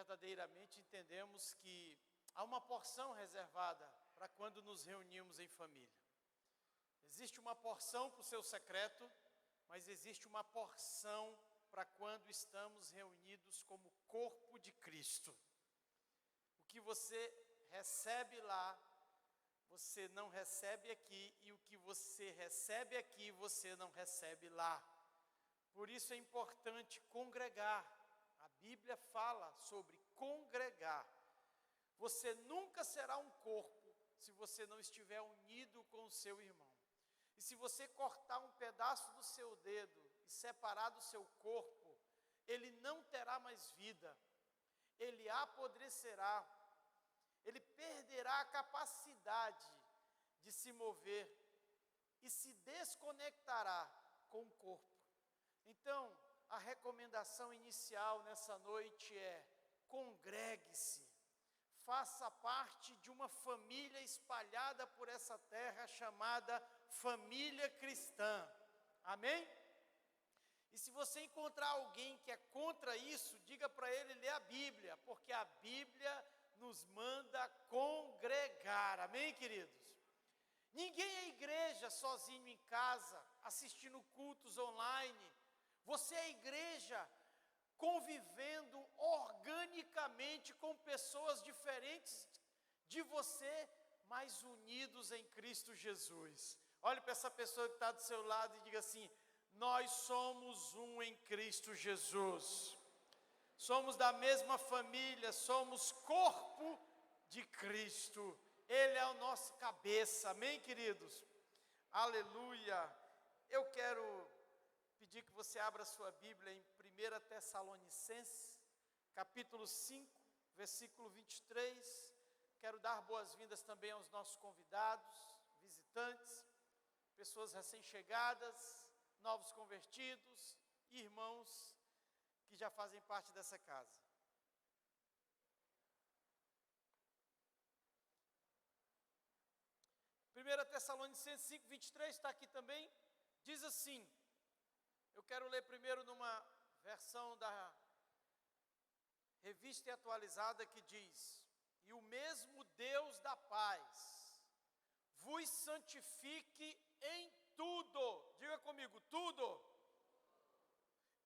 verdadeiramente entendemos que há uma porção reservada para quando nos reunimos em família. Existe uma porção para o seu secreto, mas existe uma porção para quando estamos reunidos como corpo de Cristo. O que você recebe lá, você não recebe aqui, e o que você recebe aqui, você não recebe lá. Por isso é importante congregar. A Bíblia fala sobre congregar. Você nunca será um corpo se você não estiver unido com o seu irmão. E se você cortar um pedaço do seu dedo e separar do seu corpo, ele não terá mais vida, ele apodrecerá, ele perderá a capacidade de se mover e se desconectará com o corpo. Então, a recomendação inicial nessa noite é: congregue-se, faça parte de uma família espalhada por essa terra chamada família cristã. Amém? E se você encontrar alguém que é contra isso, diga para ele ler a Bíblia, porque a Bíblia nos manda congregar. Amém, queridos? Ninguém é igreja sozinho em casa, assistindo cultos online. Você é igreja convivendo organicamente com pessoas diferentes de você, mas unidos em Cristo Jesus. Olhe para essa pessoa que está do seu lado e diga assim: nós somos um em Cristo Jesus. Somos da mesma família, somos corpo de Cristo. Ele é o nosso cabeça, amém, queridos? Aleluia! Eu quero pedir que você abra sua Bíblia em 1 Tessalonicenses, capítulo 5, versículo 23. Quero dar boas-vindas também aos nossos convidados, visitantes, pessoas recém-chegadas, novos convertidos, irmãos que já fazem parte dessa casa. 1 Tessalonicenses 5, 23 está aqui também, diz assim. Eu quero ler primeiro numa versão da Revista e Atualizada que diz: e o mesmo Deus da paz vos santifique em tudo. Diga comigo, tudo.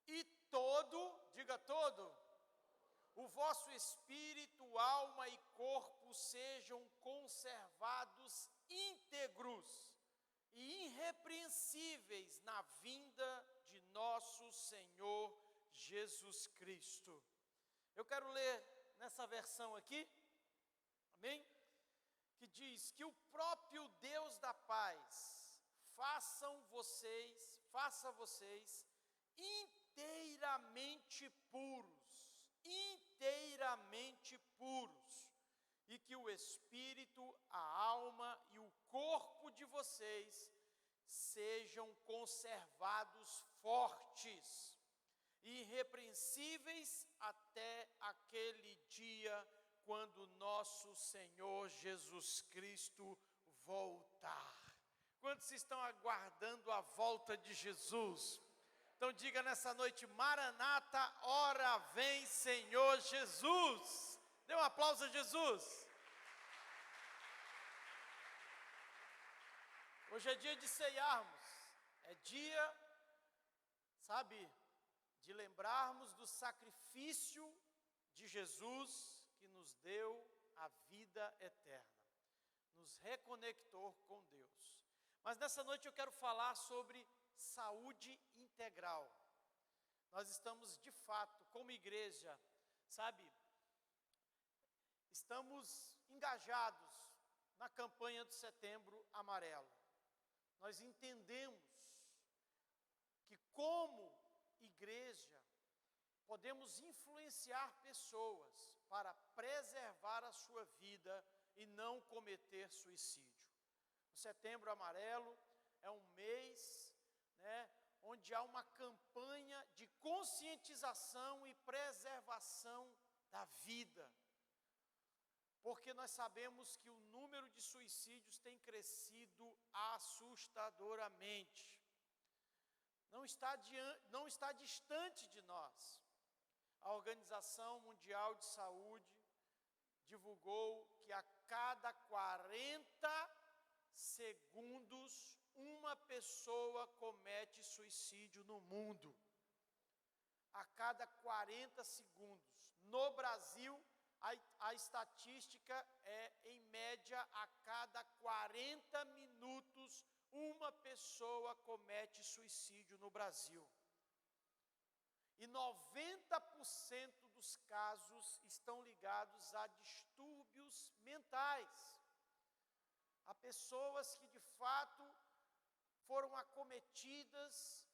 E todo, diga todo, o vosso espírito, alma e corpo sejam conservados íntegros e irrepreensíveis na vinda de nosso Senhor Jesus Cristo. Eu quero ler nessa versão aqui, amém? Que diz que o próprio Deus da paz faça vocês inteiramente puros, e que o espírito, a alma e o corpo de vocês sejam conservados fortes e irrepreensíveis até aquele dia quando nosso Senhor Jesus Cristo voltar. Quantos estão aguardando a volta de Jesus? Então diga nessa noite: Maranata, ora vem Senhor Jesus. Dê um aplauso a Jesus. Hoje é dia de ceiarmos, é dia, sabe, de lembrarmos do sacrifício de Jesus que nos deu a vida eterna, nos reconectou com Deus. Mas nessa noite eu quero falar sobre saúde integral. Nós estamos de fato, como igreja, sabe, estamos engajados na campanha do Setembro Amarelo. Nós entendemos que como igreja podemos influenciar pessoas para preservar a sua vida e não cometer suicídio. O Setembro Amarelo é um mês, onde há uma campanha de conscientização e preservação da vida. Porque nós sabemos que o número de suicídios tem crescido assustadoramente. Não está distante de nós. A Organização Mundial de Saúde divulgou que a cada 40 segundos uma pessoa comete suicídio no mundo. A cada 40 segundos. No Brasil, a estatística é, em média, a cada 40 minutos, uma pessoa comete suicídio no Brasil. E 90% dos casos estão ligados a distúrbios mentais. A pessoas que, de fato, foram acometidas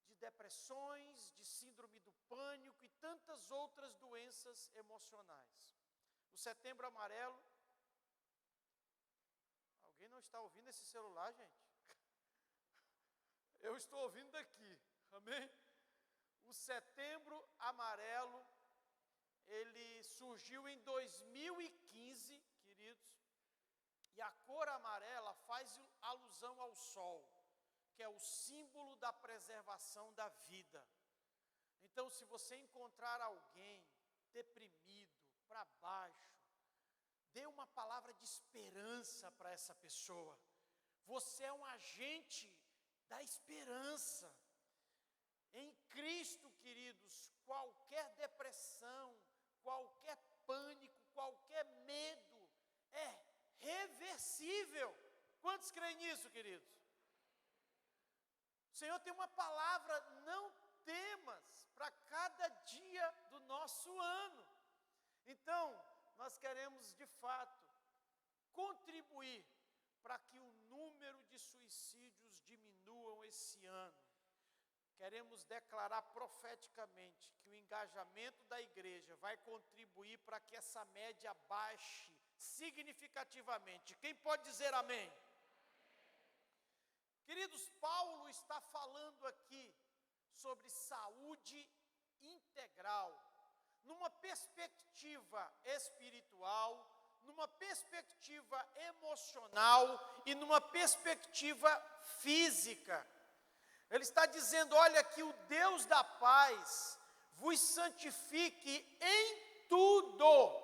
de depressões, de síndrome do pânico e tantas outras doenças emocionais. O Setembro Amarelo, alguém não está ouvindo esse celular, gente? Eu estou ouvindo daqui, amém? O Setembro Amarelo, ele surgiu em 2015, queridos, e a cor amarela faz alusão ao sol, que é o símbolo da preservação da vida. Então, se você encontrar alguém deprimido, para baixo, dê uma palavra de esperança para essa pessoa. Você é um agente da esperança. Em Cristo, queridos, qualquer depressão, qualquer pânico, qualquer medo é reversível. Quantos creem nisso, queridos? O Senhor tem uma palavra, não temas, para cada dia do nosso ano. Então, nós queremos, de fato, contribuir para que o número de suicídios diminuam esse ano. Queremos declarar profeticamente que o engajamento da igreja vai contribuir para que essa média baixe significativamente. Quem pode dizer amém? Queridos, Paulo está falando aqui sobre saúde integral, numa perspectiva espiritual, numa perspectiva emocional e numa perspectiva física. Ele está dizendo, olha, que o Deus da paz vos santifique em tudo,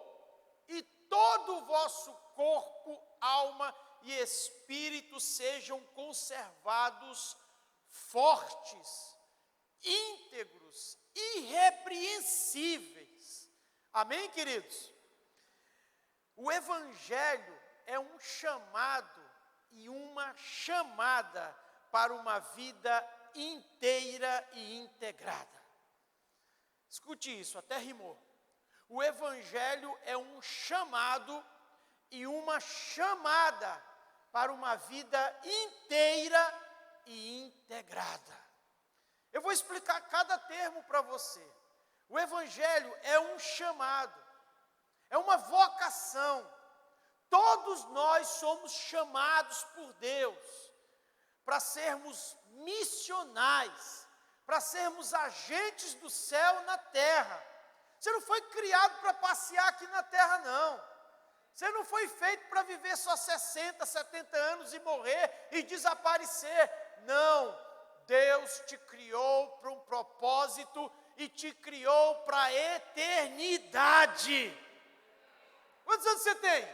e todo o vosso corpo, alma e espírito sejam conservados fortes, íntegros, irrepreensíveis. Amém, queridos? O Evangelho é um chamado e uma chamada para uma vida inteira e integrada. Escute isso, até rimou. O Evangelho é um chamado e uma chamada para uma vida inteira e integrada. Eu vou explicar cada termo para você. O Evangelho é um chamado, é uma vocação. Todos nós somos chamados por Deus para sermos missionais, para sermos agentes do céu na terra. Você não foi criado para passear aqui na terra, não. Você não foi feito para viver só 60, 70 anos e morrer e desaparecer. Não, Deus te criou para um propósito e te criou para a eternidade. Quantos anos você tem?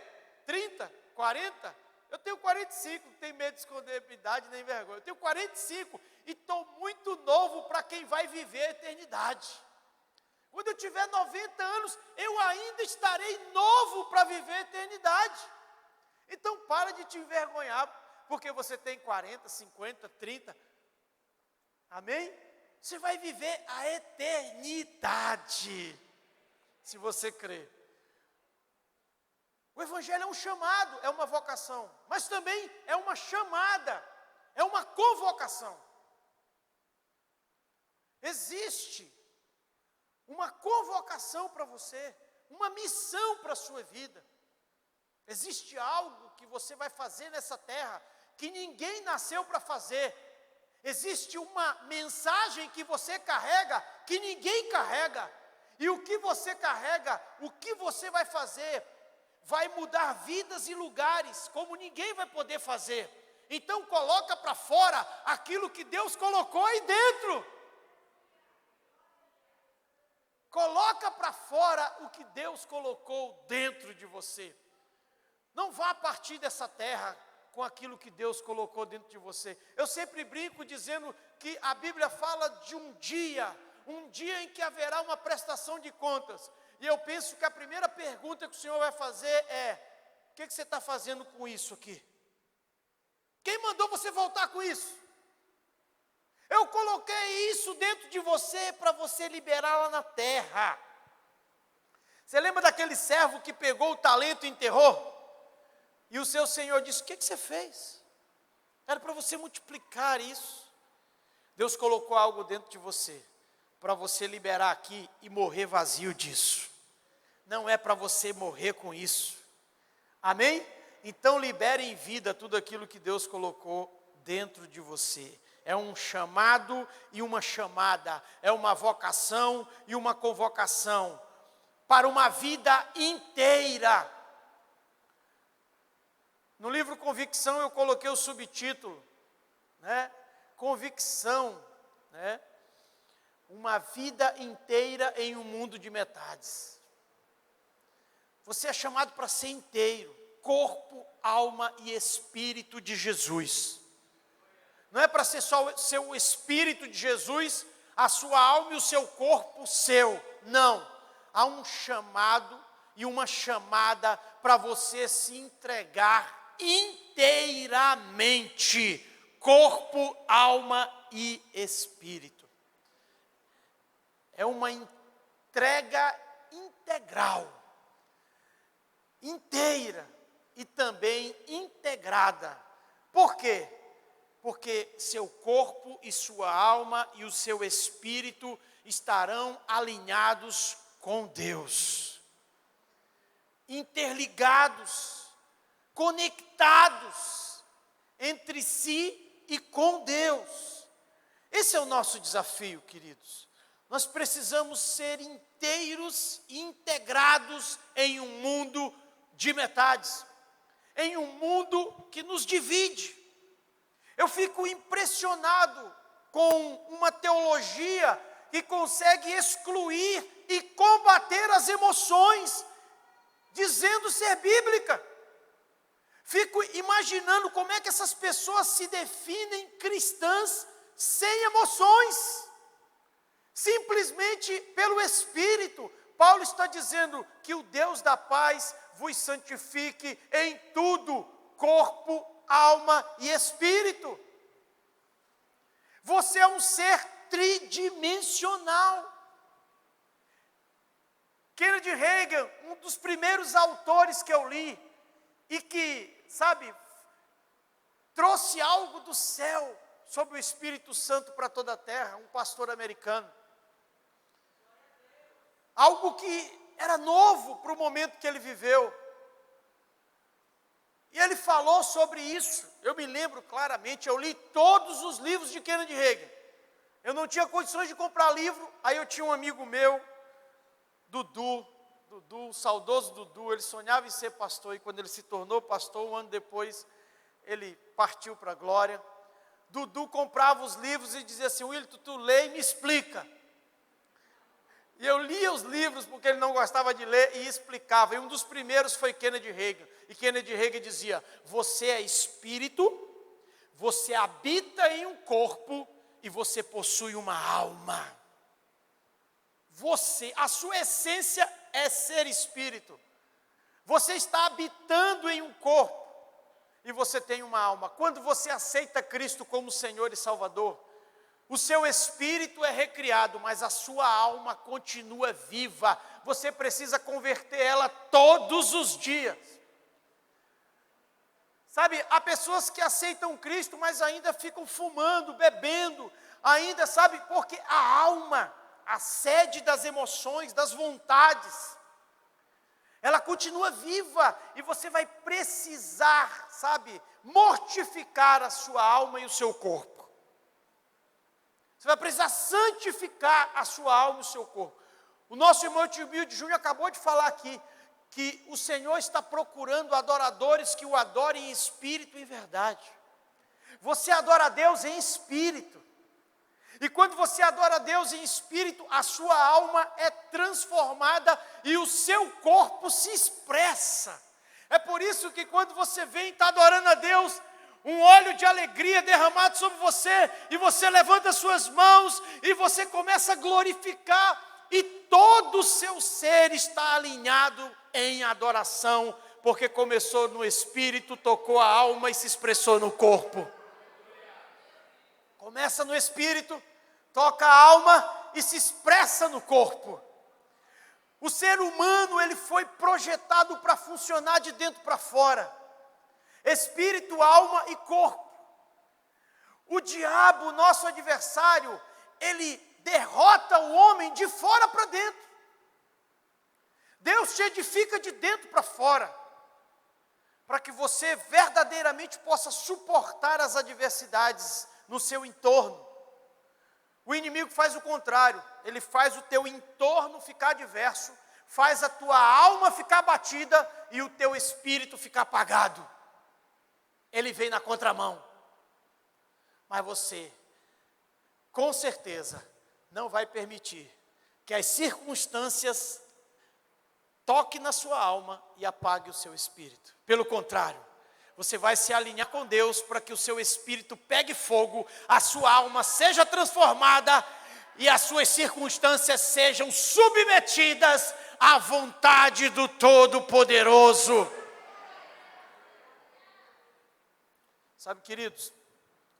30? 40? Eu tenho 45, não tenho medo de esconder a idade nem vergonha. Eu tenho 45 e estou muito novo para quem vai viver a eternidade. Quando eu tiver 90 anos, eu ainda estarei novo para viver a eternidade. Então, para de te envergonhar, porque você tem 40, 50, 30. Amém? Você vai viver a eternidade, se você crer. O Evangelho é um chamado, é uma vocação, mas também é uma chamada, é uma convocação. Existe uma convocação para você, uma missão para a sua vida. Existe algo que você vai fazer nessa terra que ninguém nasceu para fazer. Existe uma mensagem que você carrega que ninguém carrega. E o que você carrega, o que você vai fazer, vai mudar vidas e lugares como ninguém vai poder fazer. Então coloca para fora aquilo que Deus colocou aí dentro. Coloca para fora o que Deus colocou dentro de você. Não vá partir dessa terra com aquilo que Deus colocou dentro de você. Eu sempre brinco dizendo que a Bíblia fala de um dia em que haverá uma prestação de contas. E eu penso que a primeira pergunta que o Senhor vai fazer é: o que você está fazendo com isso aqui? Quem mandou você voltar com isso? Eu coloquei isso dentro de você para você liberar lá na terra. Você lembra daquele servo que pegou o talento e enterrou? E o seu Senhor disse: o que você fez? Era para você multiplicar isso. Deus colocou algo dentro de você, para você liberar aqui e morrer vazio disso. Não é para você morrer com isso. Amém? Então libere em vida tudo aquilo que Deus colocou dentro de você. É um chamado e uma chamada, é uma vocação e uma convocação, para uma vida inteira. No livro Convicção eu coloquei o subtítulo, Convicção, uma vida inteira em um mundo de metades. Você é chamado para ser inteiro, corpo, alma e espírito de Jesus. Não é para ser só o seu espírito de Jesus, a sua alma e o seu corpo seu. Não. Há um chamado e uma chamada para você se entregar inteiramente, corpo, alma e espírito. É uma entrega integral, inteira e também integrada. Por quê? Porque seu corpo e sua alma e o seu espírito estarão alinhados com Deus, interligados, conectados entre si e com Deus. Esse é o nosso desafio, queridos. Nós precisamos ser inteiros e integrados em um mundo de metades, em um mundo que nos divide. Eu fico impressionado com uma teologia que consegue excluir e combater as emoções, dizendo ser bíblica. Fico imaginando como é que essas pessoas se definem cristãs sem emoções, simplesmente pelo Espírito. Paulo está dizendo que o Deus da paz vos santifique em tudo, corpo, alma e espírito. Você é um ser tridimensional. Kenneth Hagin, um dos primeiros autores que eu li, e que, trouxe algo do céu sobre o Espírito Santo para toda a terra, um pastor americano. Algo que era novo para o momento que ele viveu. E ele falou sobre isso. Eu me lembro claramente, eu li todos os livros de Kenneth Hagin. Eu não tinha condições de comprar livro, aí eu tinha um amigo meu, Dudu, o saudoso Dudu, ele sonhava em ser pastor, e quando ele se tornou pastor, um ano depois, ele partiu para a glória. Dudu comprava os livros e dizia assim: Wilton, tu lê e me explica. E eu lia os livros porque ele não gostava de ler e explicava. E um dos primeiros foi Kenneth Hagin. E Kenneth Hagin dizia: você é espírito, você habita em um corpo e você possui uma alma. A sua essência é ser espírito. Você está habitando em um corpo e você tem uma alma. Quando você aceita Cristo como Senhor e Salvador, o seu espírito é recriado, mas a sua alma continua viva. Você precisa converter ela todos os dias. Há pessoas que aceitam Cristo, mas ainda ficam fumando, bebendo, ainda, porque a alma, a sede das emoções, das vontades, ela continua viva, e você vai precisar, mortificar a sua alma e o seu corpo. Você vai precisar santificar a sua alma e o seu corpo. O nosso irmão Tibio Júnior acabou de falar aqui, que o Senhor está procurando adoradores que o adorem em espírito e em verdade. Você adora a Deus em espírito. E quando você adora a Deus em espírito, a sua alma é transformada e o seu corpo se expressa. É por isso que quando você vem e está adorando a Deus, um óleo de alegria derramado sobre você, e você levanta suas mãos, e você começa a glorificar, e todo o seu ser está alinhado em adoração, porque começou no espírito, tocou a alma e se expressou no corpo. Começa no espírito, toca a alma e se expressa no corpo. O ser humano, ele foi projetado para funcionar de dentro para fora. Espírito, alma e corpo. O diabo, nosso adversário, ele derrota o homem de fora para dentro. Deus te edifica de dentro para fora, para que você verdadeiramente possa suportar as adversidades no seu entorno. O inimigo faz o contrário, ele faz o teu entorno ficar adverso, faz a tua alma ficar abatida e o teu espírito ficar apagado. Ele vem na contramão. Mas você, com certeza, não vai permitir que as circunstâncias toquem na sua alma e apague o seu espírito. Pelo contrário, você vai se alinhar com Deus para que o seu espírito pegue fogo, a sua alma seja transformada e as suas circunstâncias sejam submetidas à vontade do Todo-Poderoso. Sabe, queridos,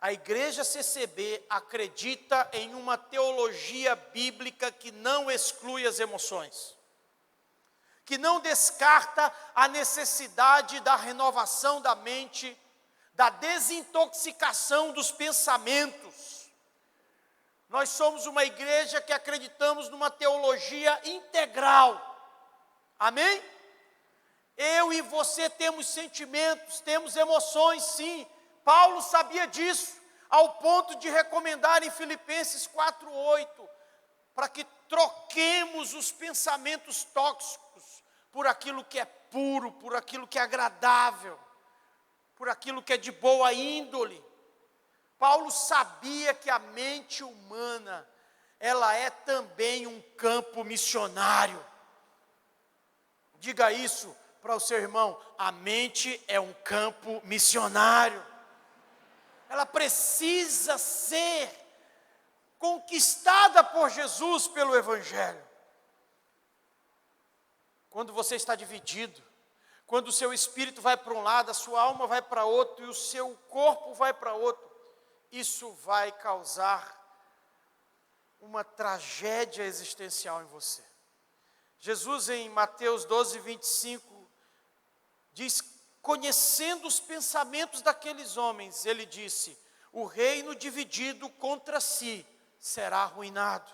a igreja CCB acredita em uma teologia bíblica que não exclui as emoções, que não descarta a necessidade da renovação da mente, da desintoxicação dos pensamentos. Nós somos uma igreja que acreditamos numa teologia integral. Amém? Eu e você temos sentimentos, temos emoções, sim. Paulo sabia disso, ao ponto de recomendar em Filipenses 4:8, para que troquemos os pensamentos tóxicos por aquilo que é puro, por aquilo que é agradável, por aquilo que é de boa índole. Paulo sabia que a mente humana, ela é também um campo missionário. Diga isso para o seu irmão, a mente é um campo missionário. Ela precisa ser conquistada por Jesus, pelo Evangelho. Quando você está dividido, quando o seu espírito vai para um lado, a sua alma vai para outro e o seu corpo vai para outro, isso vai causar uma tragédia existencial em você. Jesus, em Mateus 12:25, diz, conhecendo os pensamentos daqueles homens, ele disse, o reino dividido contra si será arruinado.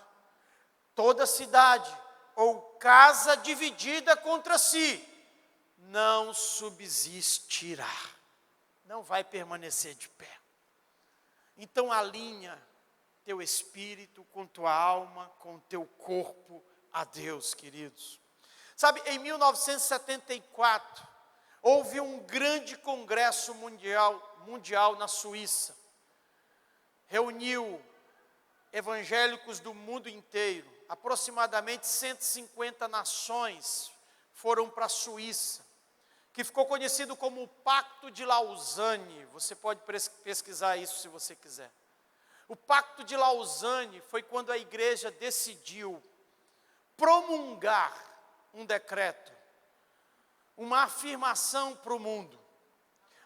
Toda cidade ou casa dividida contra si não subsistirá, não vai permanecer de pé. Então alinha teu espírito com tua alma, com teu corpo a Deus, queridos. Sabe, em 1974, houve um grande congresso mundial na Suíça. Reuniu evangélicos do mundo inteiro. Aproximadamente 150 nações foram para a Suíça, que ficou conhecido como o Pacto de Lausanne. Você pode pesquisar isso se você quiser. O Pacto de Lausanne foi quando a igreja decidiu promulgar um decreto, uma afirmação para o mundo.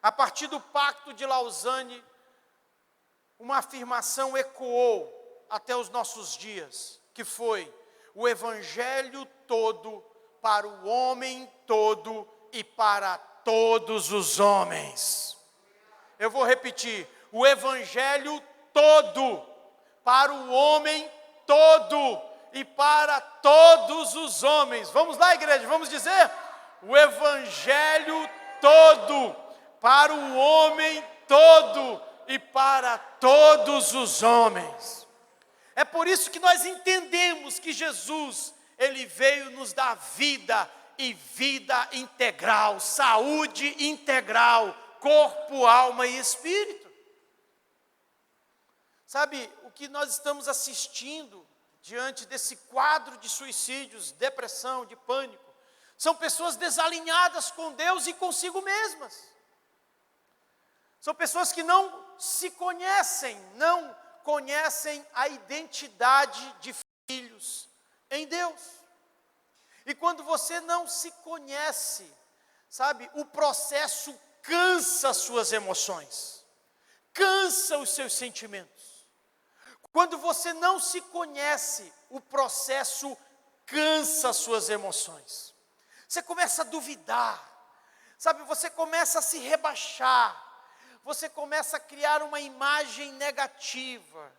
A partir do Pacto de Lausanne, uma afirmação ecoou até os nossos dias, que foi o evangelho todo para o homem todo e para todos os homens. Eu vou repetir, o evangelho todo para o homem todo e para todos os homens. Vamos lá, igreja, vamos dizer? O evangelho todo para o homem todo e para todos os homens. É por isso que nós entendemos que Jesus, ele veio nos dar vida e vida integral, saúde integral, corpo, alma e espírito. Sabe, o que nós estamos assistindo diante desse quadro de suicídios, depressão, de pânico, são pessoas desalinhadas com Deus e consigo mesmas. São pessoas que não se conhecem, não conhecem a identidade de filhos em Deus. E quando você não se conhece, sabe, o processo cansa as suas emoções, cansa os seus sentimentos. Quando você não se conhece, o processo cansa as suas emoções. Você começa a duvidar, sabe, você começa a se rebaixar, você começa a criar uma imagem negativa,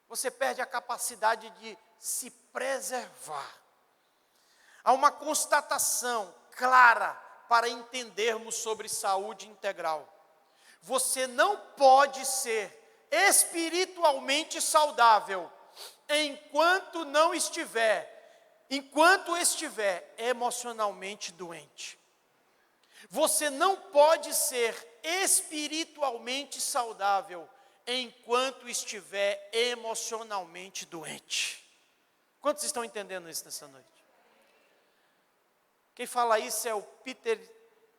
você perde a capacidade de se preservar. Há uma constatação clara para entendermos sobre saúde integral. Você não pode ser espiritualmente saudável enquanto estiver emocionalmente doente. Você não pode ser espiritualmente saudável enquanto estiver emocionalmente doente. Quantos estão entendendo isso nessa noite? Quem fala isso é o Peter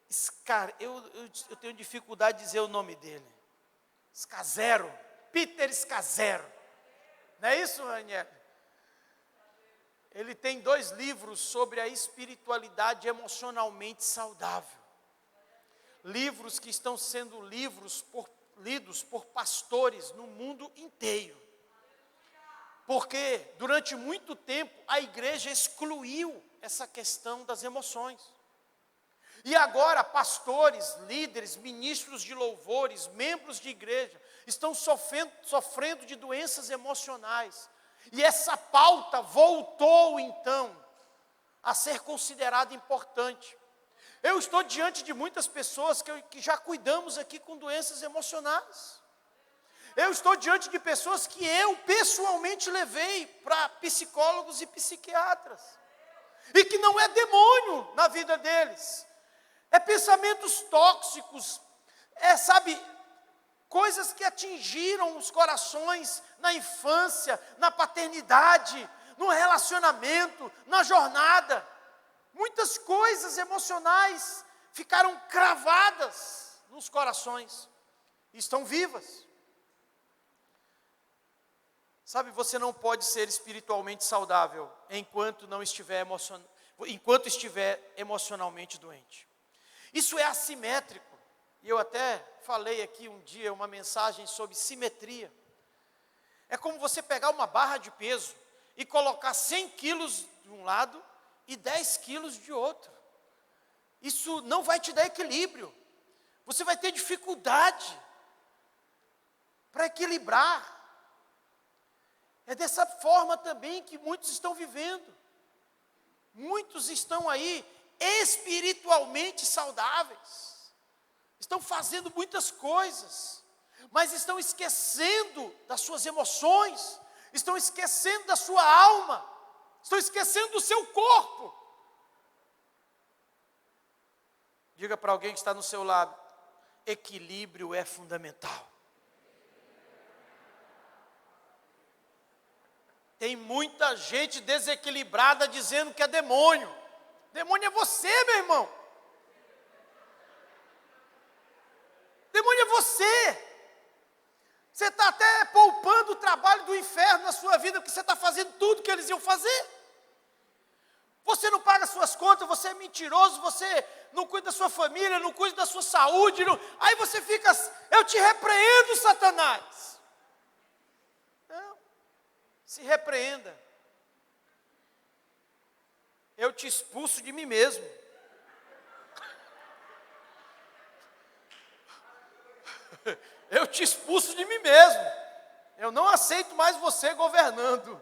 Scazzero. Eu tenho dificuldade de dizer o nome dele. Scazzero. Peter Scazzero. Não é isso, Raniel? Ele tem 2 livros sobre a espiritualidade emocionalmente saudável. Livros que estão sendo lidos por pastores no mundo inteiro. Porque durante muito tempo a igreja excluiu essa questão das emoções. E agora pastores, líderes, ministros de louvores, membros de igreja estão sofrendo de doenças emocionais. E essa pauta voltou então a ser considerada importante. Eu estou diante de muitas pessoas que já cuidamos aqui com doenças emocionais. Eu estou diante de pessoas que eu pessoalmente levei para psicólogos e psiquiatras. E que não é demônio na vida deles. É pensamentos tóxicos. Coisas que atingiram os corações na infância, na paternidade, no relacionamento, na jornada. Muitas coisas emocionais ficaram cravadas nos corações e estão vivas. Sabe, você não pode ser espiritualmente saudável enquanto estiver emocionalmente doente. Isso é assimétrico. E eu até falei aqui um dia uma mensagem sobre simetria. É como você pegar uma barra de peso e colocar 100 quilos de um lado e 10 quilos de outro. Isso não vai te dar equilíbrio. Você vai ter dificuldade para equilibrar. É dessa forma também que muitos estão vivendo. Muitos estão aí espiritualmente saudáveis. Estão fazendo muitas coisas, mas estão esquecendo das suas emoções, estão esquecendo da sua alma, estão esquecendo do seu corpo. Diga para alguém que está no seu lado: equilíbrio é fundamental. Tem muita gente desequilibrada dizendo que é demônio. Demônio é você, meu irmão. Demônio é você. Você está até poupando o trabalho do inferno na sua vida, porque você está fazendo tudo que eles iam fazer. Você não paga suas contas, você é mentiroso, você não cuida da sua família, não cuida da sua saúde. Aí você fica, eu te repreendo, Satanás. Não, se repreenda. Eu te expulso de mim mesmo. Eu te expulso de mim mesmo. Eu não aceito mais você governando.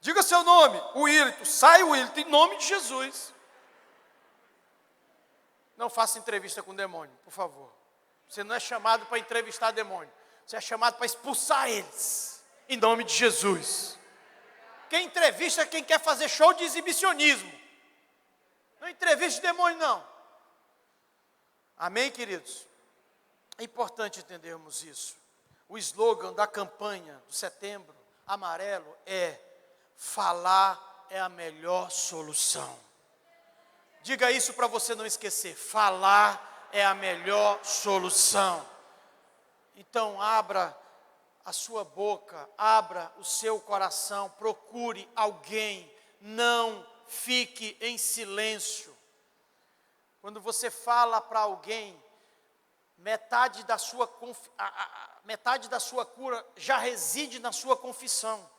Diga seu nome, Wilton. Sai, Wilton, em nome de Jesus. Não faça entrevista com demônio, por favor. Você não é chamado para entrevistar demônio. Você é chamado para expulsar eles, em nome de Jesus. Quem entrevista é quem quer fazer show de exibicionismo. Não entrevista demônio, não. Amém, queridos? É importante entendermos isso. O slogan da campanha do Setembro Amarelo é: falar é a melhor solução. Diga isso para você não esquecer: falar é a melhor solução. Então abra a sua boca, abra o seu coração, procure alguém, não fique em silêncio. Quando você fala para alguém, metade da sua cura já reside na sua confissão.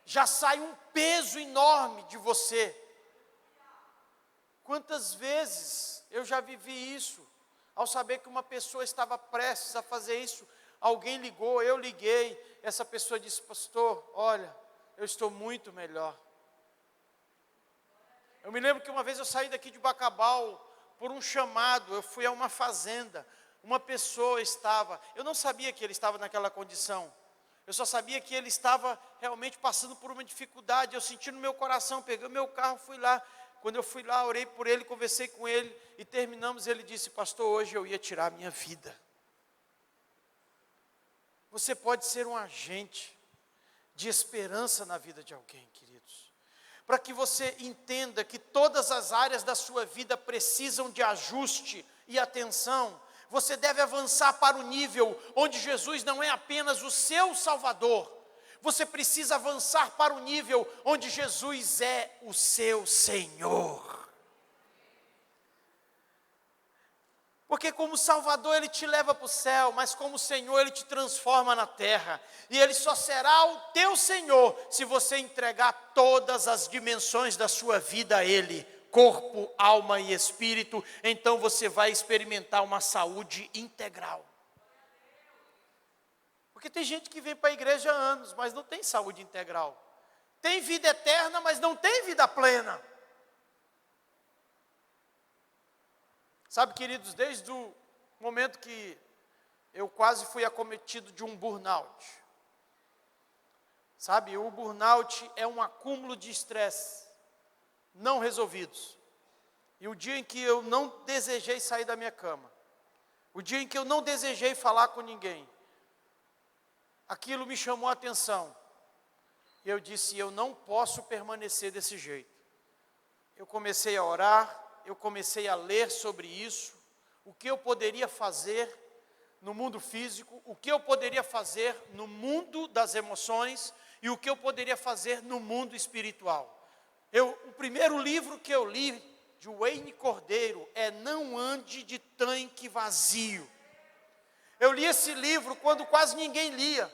Já sai um peso enorme de você. Quantas vezes eu já vivi isso, ao saber que uma pessoa estava prestes a fazer isso, alguém ligou, eu liguei, essa pessoa disse: pastor, olha, eu estou muito melhor. Eu me lembro que uma vez eu saí daqui de Bacabal por um chamado, eu fui a uma fazenda, uma pessoa estava, eu não sabia que ele estava naquela condição, eu só sabia que ele estava realmente passando por uma dificuldade. Eu senti no meu coração, peguei o meu carro, fui lá. Quando eu fui lá, orei por ele, conversei com ele e terminamos. Ele disse: pastor, hoje eu ia tirar a minha vida. Você pode ser um agente de esperança na vida de alguém, queridos. Para que você entenda que todas as áreas da sua vida precisam de ajuste e atenção, você deve avançar para o nível onde Jesus não é apenas o seu Salvador. Você precisa avançar para o nível onde Jesus é o seu Senhor. Porque como Salvador Ele te leva para o céu, mas como Senhor Ele te transforma na terra. E Ele só será o teu Senhor se você entregar todas as dimensões da sua vida a Ele. Corpo, alma e espírito. Então você vai experimentar uma saúde integral. Porque tem gente que vem para a igreja há anos, mas não tem saúde integral. Tem vida eterna, mas não tem vida plena. Sabe, queridos, desde o momento que eu quase fui acometido de um burnout. Sabe, o burnout é um acúmulo de estresse não resolvidos. E o dia em que eu não desejei sair da minha cama, o dia em que eu não desejei falar com ninguém, aquilo me chamou a atenção. E eu disse: eu não posso permanecer desse jeito. Eu comecei a orar, eu comecei a ler sobre isso, o que eu poderia fazer no mundo físico, o que eu poderia fazer no mundo das emoções e o que eu poderia fazer no mundo espiritual. O primeiro livro que eu li, de Wayne Cordeiro, é Não Ande de Tanque Vazio. Eu li esse livro quando quase ninguém lia.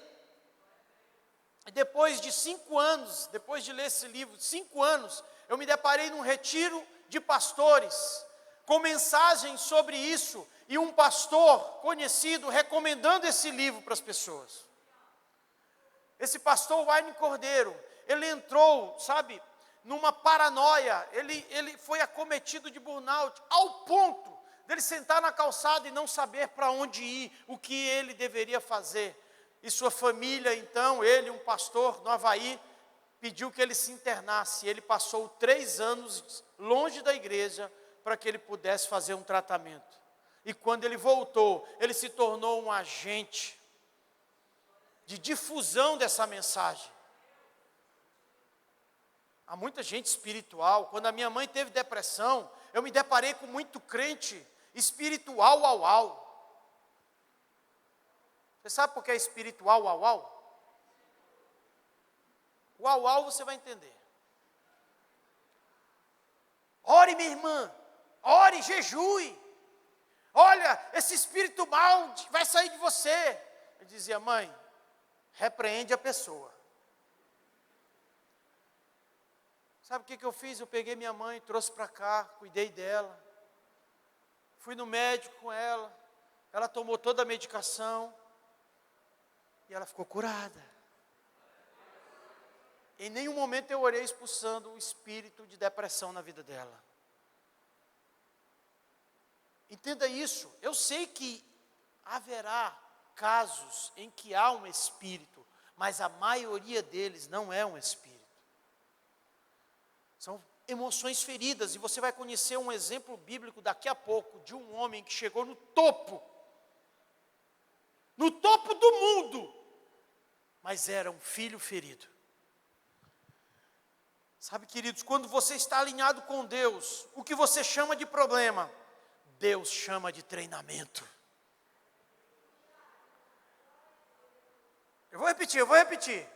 E depois de 5 anos, depois de ler esse livro, 5 anos, eu me deparei num retiro de pastores, com mensagens sobre isso, e um pastor conhecido recomendando esse livro para as pessoas. Esse pastor Wayne Cordeiro, ele entrou, sabe, numa paranoia, ele foi acometido de burnout, ao ponto dele sentar na calçada e não saber para onde ir, o que ele deveria fazer. E sua família, então, ele, um pastor no Havaí, pediu que ele se internasse. Ele passou 3 anos longe da igreja para que ele pudesse fazer um tratamento. E quando ele voltou, ele se tornou um agente de difusão dessa mensagem. Há muita gente espiritual. Quando a minha mãe teve depressão, eu me deparei com muito crente espiritual, Você sabe por que é espiritual, O você vai entender. Ore, minha irmã, ore, jejue. Olha, esse espírito mal vai sair de você. Eu dizia: mãe, repreende a pessoa. Sabe o que eu fiz? Eu peguei minha mãe, trouxe para cá, cuidei dela. Fui no médico com ela. Ela tomou toda a medicação. E ela ficou curada. Em nenhum momento eu orei expulsando o espírito de depressão na vida dela. Entenda isso. Eu sei que haverá casos em que há um espírito, mas a maioria deles não é um espírito. São emoções feridas, e você vai conhecer um exemplo bíblico daqui a pouco, de um homem que chegou no topo no topo do mundo, mas era um filho ferido. Sabe, queridos, quando você está alinhado com Deus, o que você chama de problema, Deus chama de treinamento. Eu vou repetir,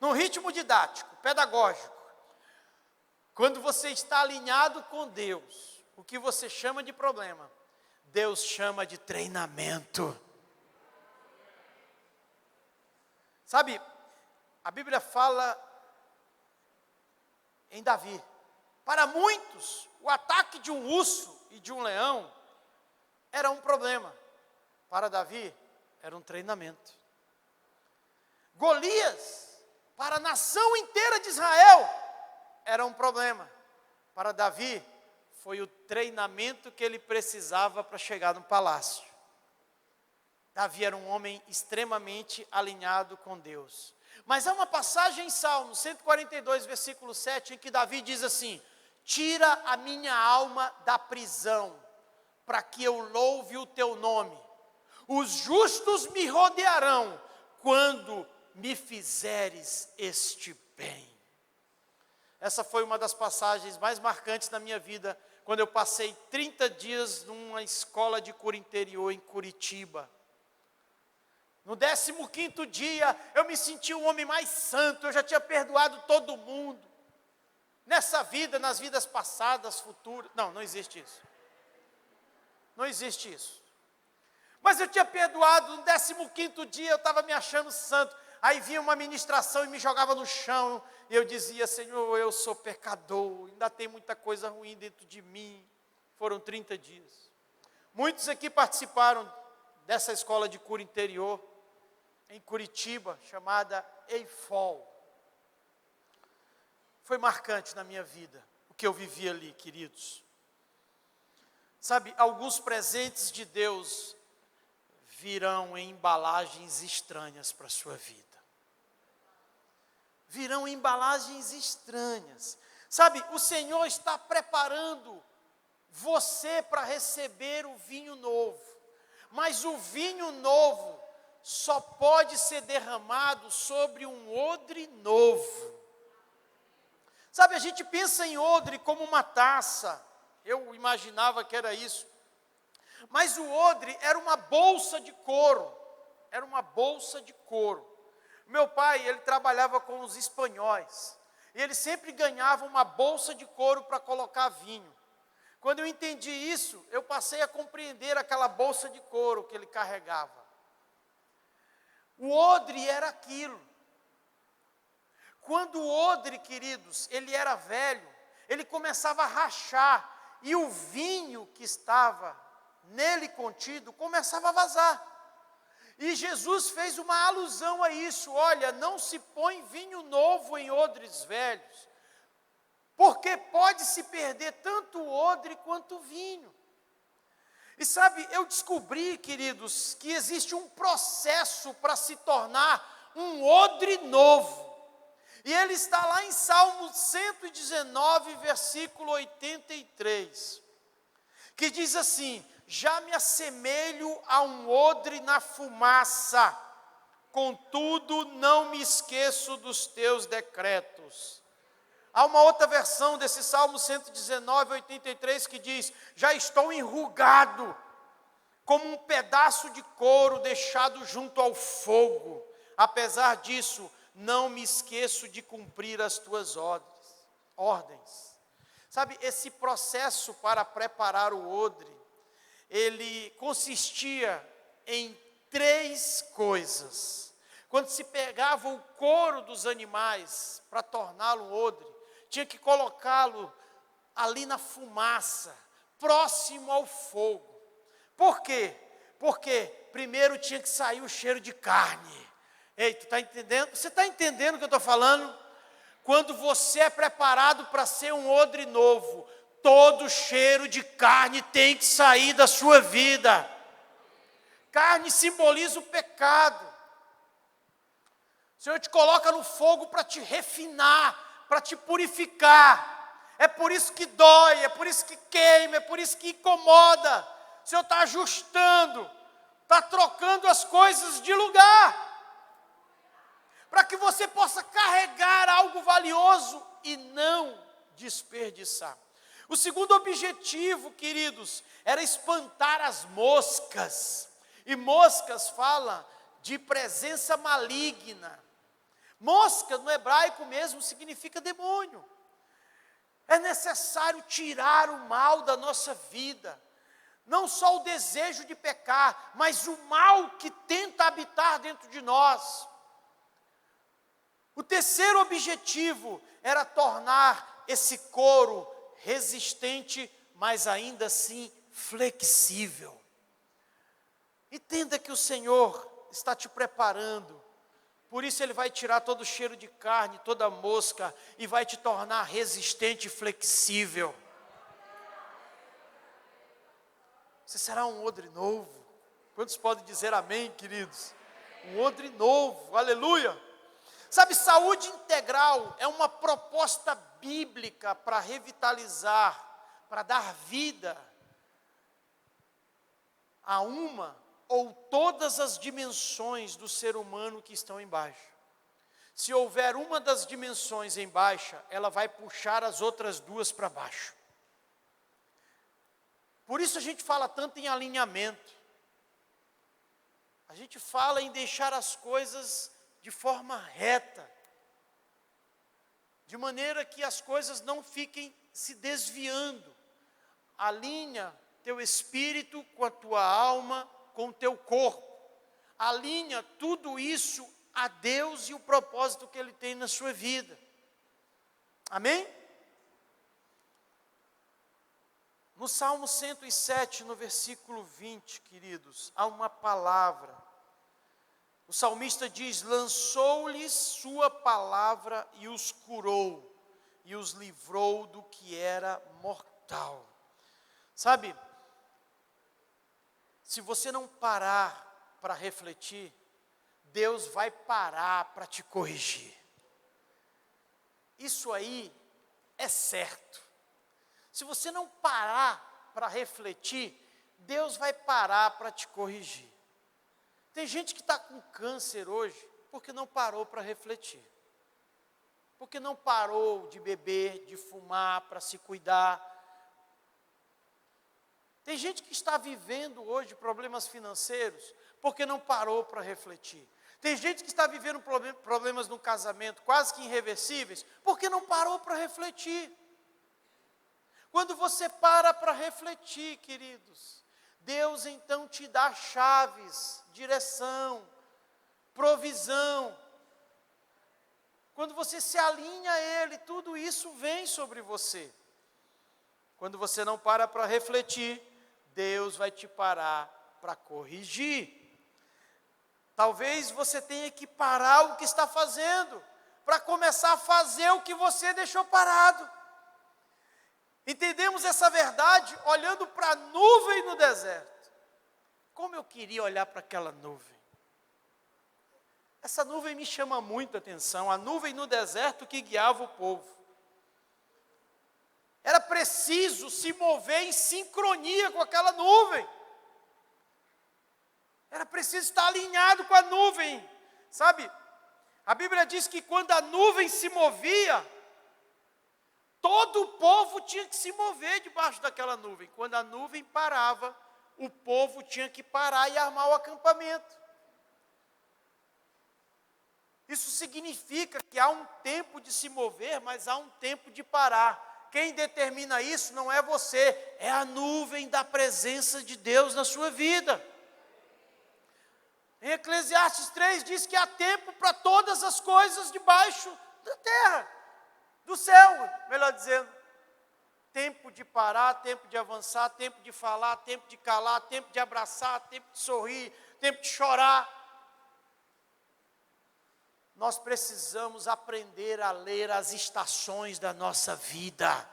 num ritmo didático, pedagógico. Quando você está alinhado com Deus, o que você chama de problema, Deus chama de treinamento. Sabe, a Bíblia fala em Davi. Para muitos, o ataque de um urso e de um leão era um problema. Para Davi, era um treinamento. Golias, para a nação inteira de Israel, era um problema. Para Davi, foi o treinamento que ele precisava para chegar no palácio. Davi era um homem extremamente alinhado com Deus. Mas há uma passagem em Salmo 142, versículo 7, em que Davi diz assim: tira a minha alma da prisão, para que eu louve o teu nome. Os justos me rodearão, quando me fizeres este bem. Essa foi uma das passagens mais marcantes da minha vida, quando eu passei 30 dias numa escola de cura interior em Curitiba. No 15º dia, eu me senti um homem mais santo, eu já tinha perdoado todo mundo. Nessa vida, nas vidas passadas, futuras, não existe isso. Não existe isso. Mas eu tinha perdoado, no 15º dia eu estava me achando santo. Aí vinha uma ministração e me jogava no chão, e eu dizia: Senhor, eu sou pecador, ainda tem muita coisa ruim dentro de mim. Foram 30 dias. Muitos aqui participaram dessa escola de cura interior, em Curitiba, chamada EIFOL. Foi marcante na minha vida, o que eu vivi ali, queridos. Sabe, alguns presentes de Deus virão em embalagens estranhas para a sua vida. Virão em embalagens estranhas. Sabe, o Senhor está preparando você para receber o vinho novo. Mas o vinho novo só pode ser derramado sobre um odre novo. Sabe, a gente pensa em odre como uma taça. Eu imaginava que era isso. Mas o odre era uma bolsa de couro. Era uma bolsa de couro. Meu pai, ele trabalhava com os espanhóis. E ele sempre ganhava uma bolsa de couro para colocar vinho. Quando eu entendi isso, eu passei a compreender aquela bolsa de couro que ele carregava. O odre era aquilo. Quando o odre, queridos, ele era velho, ele começava a rachar. E o vinho que estava nele contido começava a vazar. E Jesus fez uma alusão a isso. Olha, não se põe vinho novo em odres velhos, porque pode se perder tanto o odre quanto o vinho. E sabe, eu descobri, queridos, que existe um processo para se tornar um odre novo. E ele está lá em Salmo 119, versículo 83, que diz assim: já me assemelho a um odre na fumaça, contudo não me esqueço dos teus decretos. Há uma outra versão desse Salmo 119, 83, que diz: já estou enrugado, como um pedaço de couro deixado junto ao fogo. Apesar disso, não me esqueço de cumprir as tuas ordens. Sabe, esse processo para preparar o odre, ele consistia em 3 coisas. Quando se pegava o couro dos animais para torná-lo odre, tinha que colocá-lo ali na fumaça, próximo ao fogo. Por quê? Porque primeiro tinha que sair o cheiro de carne. Ei, tu está entendendo? Você está entendendo o que eu estou falando? Quando você é preparado para ser um odre novo, todo cheiro de carne tem que sair da sua vida. Carne simboliza o pecado. O Senhor te coloca no fogo para te refinar, para te purificar. É por isso que dói, é por isso que queima, é por isso que incomoda. O Senhor está ajustando, está trocando as coisas de lugar, para que você possa carregar algo valioso e não desperdiçar. O segundo objetivo, queridos, era espantar as moscas. E moscas fala de presença maligna. Mosca no hebraico mesmo significa demônio. É necessário tirar o mal da nossa vida. Não só o desejo de pecar, mas o mal que tenta habitar dentro de nós. O terceiro objetivo era tornar esse couro resistente, mas ainda assim flexível. Entenda que o Senhor está te preparando, por isso Ele vai tirar todo o cheiro de carne, toda mosca, e vai te tornar resistente e flexível. Você será um odre novo. Quantos podem dizer amém, queridos? Um odre novo, aleluia. Sabe, saúde integral é uma proposta bíblica para revitalizar, para dar vida a uma ou todas as dimensões do ser humano que estão em baixa. Se houver uma das dimensões em baixa, ela vai puxar as outras duas para baixo. Por isso a gente fala tanto em alinhamento. A gente fala em deixar as coisas de forma reta, de maneira que as coisas não fiquem se desviando. Alinha teu espírito com a tua alma, com o teu corpo. Alinha tudo isso a Deus e o propósito que Ele tem na sua vida. Amém? No Salmo 107, no versículo 20, queridos, há uma palavra. O salmista diz: lançou-lhes sua palavra e os curou, e os livrou do que era mortal. Sabe, se você não parar para refletir, Deus vai parar para te corrigir. Isso aí é certo. Se você não parar para refletir, Deus vai parar para te corrigir. Tem gente que está com câncer hoje porque não parou para refletir. Porque não parou de beber, de fumar, para se cuidar. Tem gente que está vivendo hoje problemas financeiros porque não parou para refletir. Tem gente que está vivendo problemas no casamento quase que irreversíveis porque não parou para refletir. Quando você para refletir, queridos, Deus então te dá chaves, direção, provisão. Quando você se alinha a Ele, tudo isso vem sobre você. Quando você não para refletir, Deus vai te parar para corrigir. Talvez você tenha que parar o que está fazendo, para começar a fazer o que você deixou parado. Entendemos essa verdade olhando para a nuvem no deserto. Como eu queria olhar para aquela nuvem. Essa nuvem me chama muito a atenção, a nuvem no deserto que guiava o povo. Era preciso se mover em sincronia com aquela nuvem. Era preciso estar alinhado com a nuvem, sabe? A Bíblia diz que quando a nuvem se movia, todo o povo tinha que se mover debaixo daquela nuvem. Quando a nuvem parava, o povo tinha que parar e armar o acampamento. Isso significa que há um tempo de se mover, mas há um tempo de parar. Quem determina isso não é você, é a nuvem da presença de Deus na sua vida. Em Eclesiastes 3 diz que há tempo para todas as coisas debaixo da terra, do céu, melhor dizendo. Tempo de parar, tempo de avançar, tempo de falar, tempo de calar, tempo de abraçar, tempo de sorrir, tempo de chorar. Nós precisamos aprender a ler as estações da nossa vida.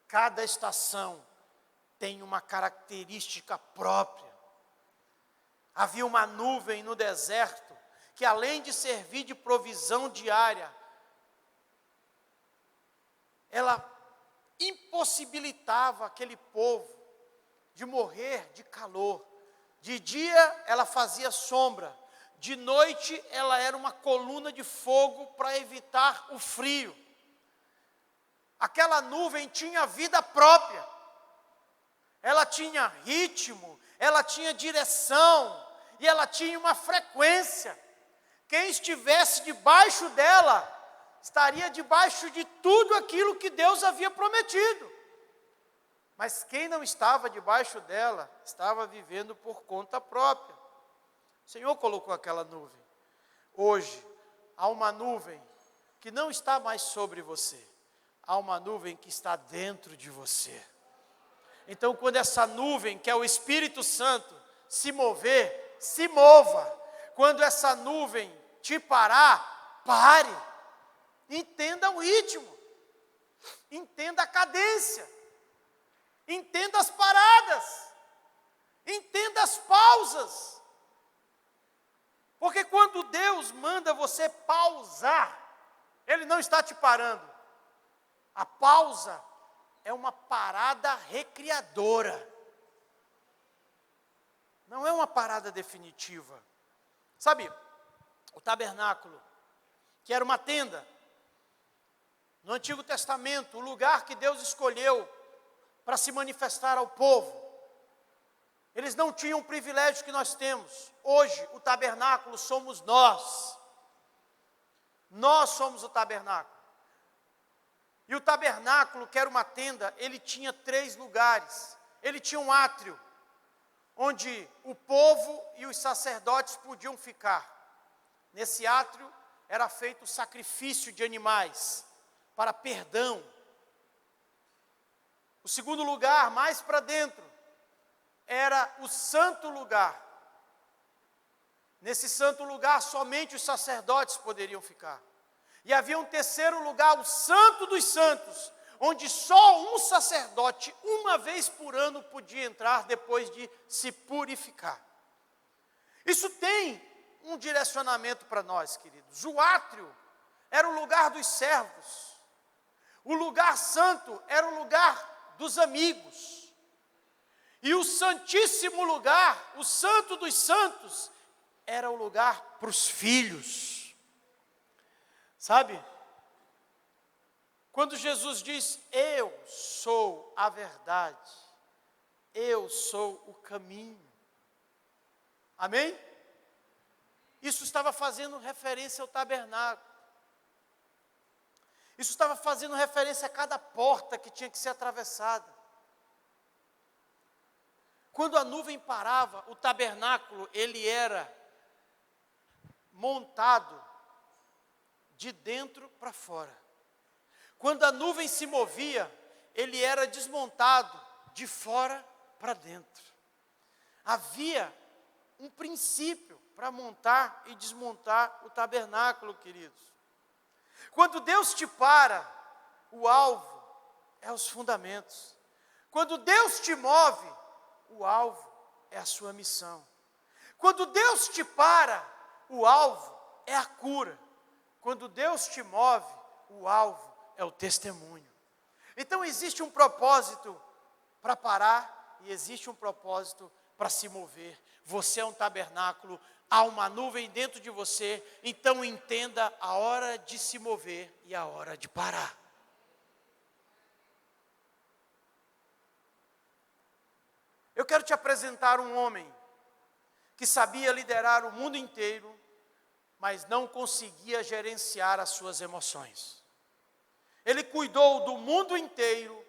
Cada estação tem uma característica própria. Havia uma nuvem no deserto, que além de servir de provisão diária, ela impossibilitava aquele povo de morrer de calor. De dia ela fazia sombra, de noite ela era uma coluna de fogo para evitar o frio. Aquela nuvem tinha vida própria, ela tinha ritmo, ela tinha direção, e ela tinha uma frequência. Quem estivesse debaixo dela, estaria debaixo de tudo aquilo que Deus havia prometido. Mas quem não estava debaixo dela, estava vivendo por conta própria. O Senhor colocou aquela nuvem. Hoje, há uma nuvem que não está mais sobre você. Há uma nuvem que está dentro de você. Então, quando essa nuvem, que é o Espírito Santo, se mover, se mova. Quando essa nuvem te parar, pare. Entenda o ritmo. Entenda a cadência. Entenda as paradas. Entenda as pausas. Porque quando Deus manda você pausar, Ele não está te parando. A pausa é uma parada recriadora. Não é uma parada definitiva. Sabe, o tabernáculo, que era uma tenda, no Antigo Testamento, o lugar que Deus escolheu para se manifestar ao povo. Eles não tinham o privilégio que nós temos. Hoje, o tabernáculo somos nós. Nós somos o tabernáculo. E o tabernáculo, que era uma tenda, ele tinha 3 lugares. Ele tinha um átrio, onde o povo e os sacerdotes podiam ficar. Nesse átrio era feito o sacrifício de animais, para perdão. O segundo lugar, mais para dentro, era o santo lugar. Nesse santo lugar, somente os sacerdotes poderiam ficar. E havia um terceiro lugar, o Santo dos Santos, onde só um sacerdote, uma vez por ano, podia entrar depois de se purificar. Isso tem um direcionamento para nós, queridos. O átrio era o lugar dos servos. O lugar santo era o lugar dos amigos. E o santíssimo lugar, o Santo dos Santos, era o lugar para os filhos. Sabe? Quando Jesus diz, eu sou a verdade, eu sou o caminho. Amém? Isso estava fazendo referência ao tabernáculo. Isso estava fazendo referência a cada porta que tinha que ser atravessada. Quando a nuvem parava, o tabernáculo, ele era montado de dentro para fora. Quando a nuvem se movia, ele era desmontado de fora para dentro. Havia um princípio para montar e desmontar o tabernáculo, queridos. Quando Deus te para, o alvo é os fundamentos. Quando Deus te move, o alvo é a sua missão. Quando Deus te para, o alvo é a cura. Quando Deus te move, o alvo é o testemunho. Então existe um propósito para parar e existe um propósito para se mover. Você é um tabernáculo, há uma nuvem dentro de você, então entenda a hora de se mover e a hora de parar. Eu quero te apresentar um homem que sabia liderar o mundo inteiro, mas não conseguia gerenciar as suas emoções. Ele cuidou do mundo inteiro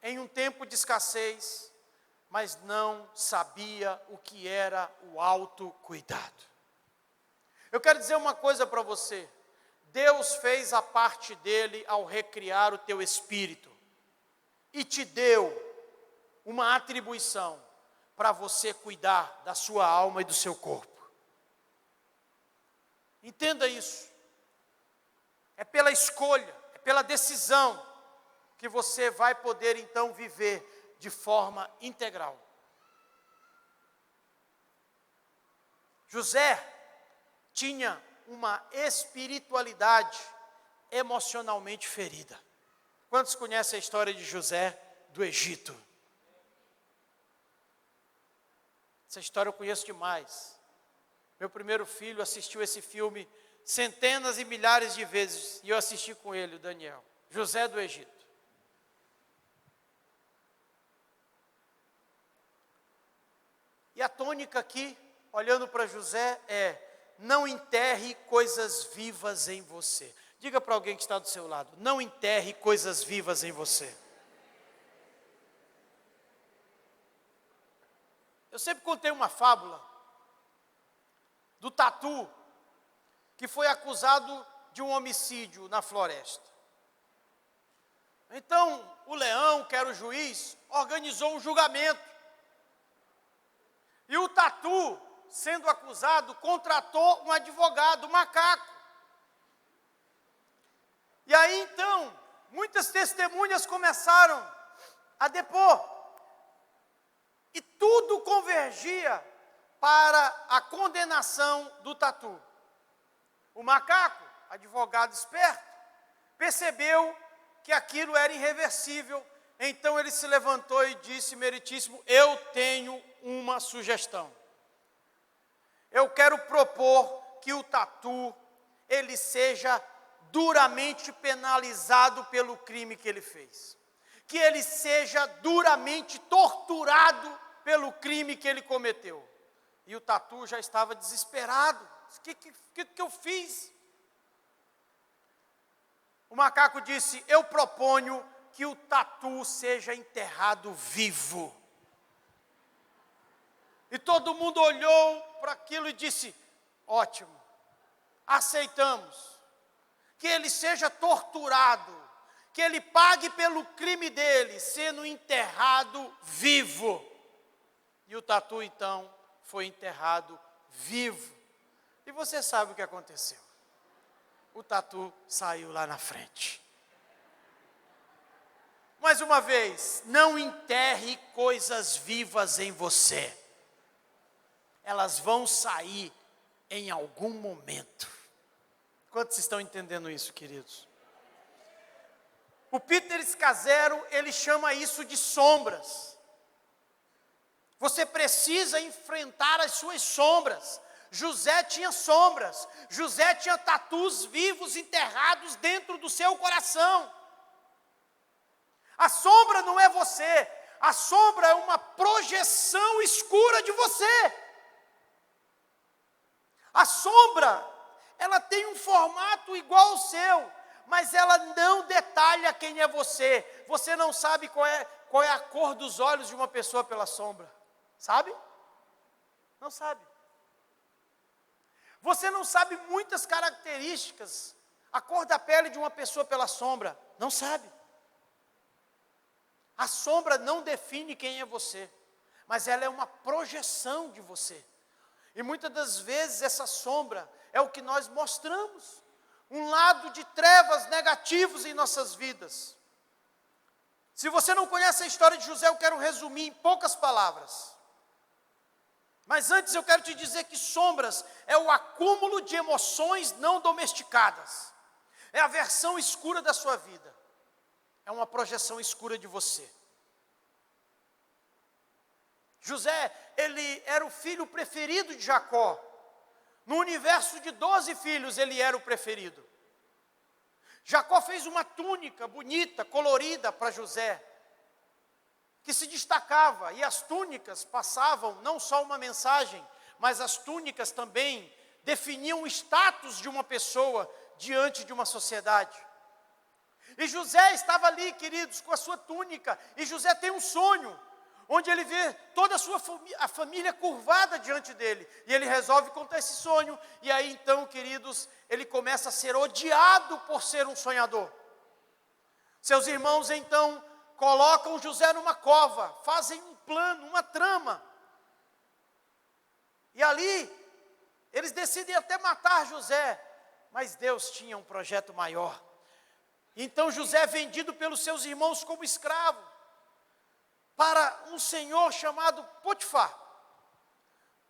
em um tempo de escassez, mas não sabia o que era o autocuidado. Eu quero dizer uma coisa para você. Deus fez a parte dele ao recriar o teu espírito e te deu uma atribuição para você cuidar da sua alma e do seu corpo. Entenda isso. É pela escolha, é pela decisão que você vai poder então viver de forma integral. José tinha uma espiritualidade emocionalmente ferida. Quantos conhecem a história de José do Egito? Essa história eu conheço demais. Meu primeiro filho assistiu esse filme centenas e milhares de vezes, e eu assisti com ele, o Daniel, José do Egito. E a tônica aqui, olhando para José, é: não enterre coisas vivas em você. Diga para alguém que está do seu lado: não enterre coisas vivas em você. Eu sempre contei uma fábula do tatu, que foi acusado de um homicídio na floresta. Então, o leão, que era o juiz, organizou um julgamento. E o tatu, sendo acusado, contratou um advogado, um macaco. E aí, então, muitas testemunhas começaram a depor. E tudo convergia para a condenação do tatu. O macaco, advogado esperto, percebeu que aquilo era irreversível. Então ele se levantou e disse: meritíssimo, eu tenho uma sugestão. Eu quero propor que o tatu, ele seja duramente penalizado pelo crime que ele fez. Que ele seja duramente torturado pelo crime que ele cometeu. E o tatu já estava desesperado. O que eu fiz? O macaco disse: eu proponho que o tatu seja enterrado vivo. E todo mundo olhou para aquilo e disse: ótimo, aceitamos. Que ele seja torturado, que ele pague pelo crime dele, sendo enterrado vivo. E o tatu, então, foi enterrado vivo. E você sabe o que aconteceu? O tatu saiu lá na frente. Mais uma vez, não enterre coisas vivas em você. Elas vão sair em algum momento. Quantos estão entendendo isso, queridos? O Peter Scazzero, ele chama isso de sombras. Você precisa enfrentar as suas sombras. José tinha sombras. José tinha tatus vivos enterrados dentro do seu coração. A sombra não é você. A sombra é uma projeção escura de você. A sombra, ela tem um formato igual ao seu, mas ela não detalha quem é você. Você não sabe qual é a cor dos olhos de uma pessoa pela sombra. Sabe? Não sabe. Você não sabe muitas características, a cor da pele de uma pessoa pela sombra. Não sabe. A sombra não define quem é você, mas ela é uma projeção de você. E muitas das vezes essa sombra é o que nós mostramos. Um lado de trevas negativos em nossas vidas. Se você não conhece a história de José, eu quero resumir em poucas palavras. Mas antes eu quero te dizer que sombras é o acúmulo de emoções não domesticadas. É a versão escura da sua vida. É uma projeção escura de você. José, ele era o filho preferido de Jacó. No universo de 12 filhos, ele era o preferido. Jacó fez uma túnica bonita, colorida para José, que se destacava, e as túnicas passavam não só uma mensagem, mas as túnicas também definiam o status de uma pessoa diante de uma sociedade. E José estava ali, queridos, com a sua túnica, e José tem um sonho, onde ele vê toda a família curvada diante dele, e ele resolve contar esse sonho, e aí então, queridos, ele começa a ser odiado por ser um sonhador. Seus irmãos então colocam José numa cova, fazem um plano, uma trama. E ali, eles decidem até matar José, mas Deus tinha um projeto maior. Então José é vendido pelos seus irmãos como escravo, para um senhor chamado Potifar.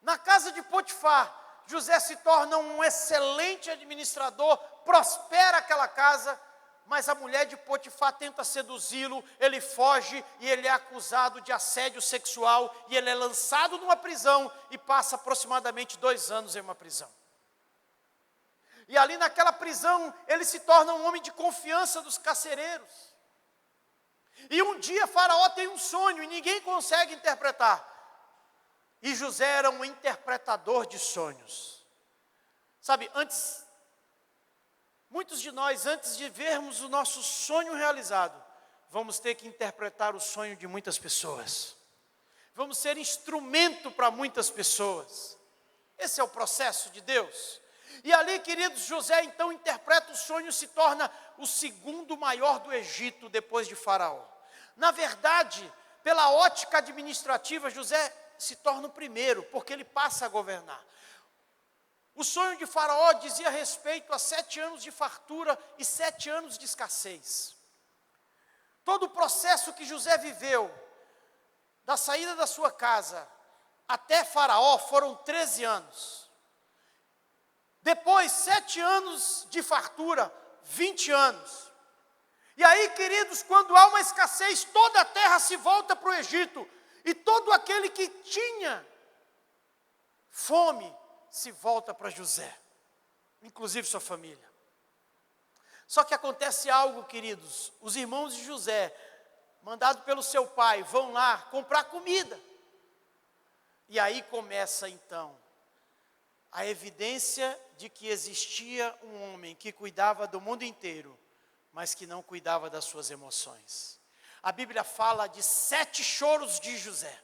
Na casa de Potifar, José se torna um excelente administrador, prospera aquela casa, mas a mulher de Potifar tenta seduzi-lo, ele foge e ele é acusado de assédio sexual, e ele é lançado numa prisão e passa aproximadamente 2 anos em uma prisão. E ali naquela prisão, ele se torna um homem de confiança dos carcereiros. E um dia Faraó tem um sonho e ninguém consegue interpretar. E José era um interpretador de sonhos. Sabe, muitos de nós, antes de vermos o nosso sonho realizado, vamos ter que interpretar o sonho de muitas pessoas. Vamos ser instrumento para muitas pessoas. Esse é o processo de Deus. E ali, queridos, José então interpreta o sonho e se torna o segundo maior do Egito depois de Faraó. Na verdade, pela ótica administrativa, José se torna o primeiro, porque ele passa a governar. O sonho de Faraó dizia respeito a 7 anos de fartura e 7 anos de escassez. Todo o processo que José viveu, da saída da sua casa até Faraó, foram 13 anos. Depois, 7 anos de fartura, 20 anos. E aí, queridos, quando há uma escassez, toda a terra se volta para o Egito. E todo aquele que tinha fome se volta para José, inclusive sua família. Só que acontece algo, queridos. Os irmãos de José, mandados pelo seu pai, vão lá comprar comida. E aí começa então a evidência de que existia um homem que cuidava do mundo inteiro, mas que não cuidava das suas emoções. A Bíblia fala de 7 choros de José.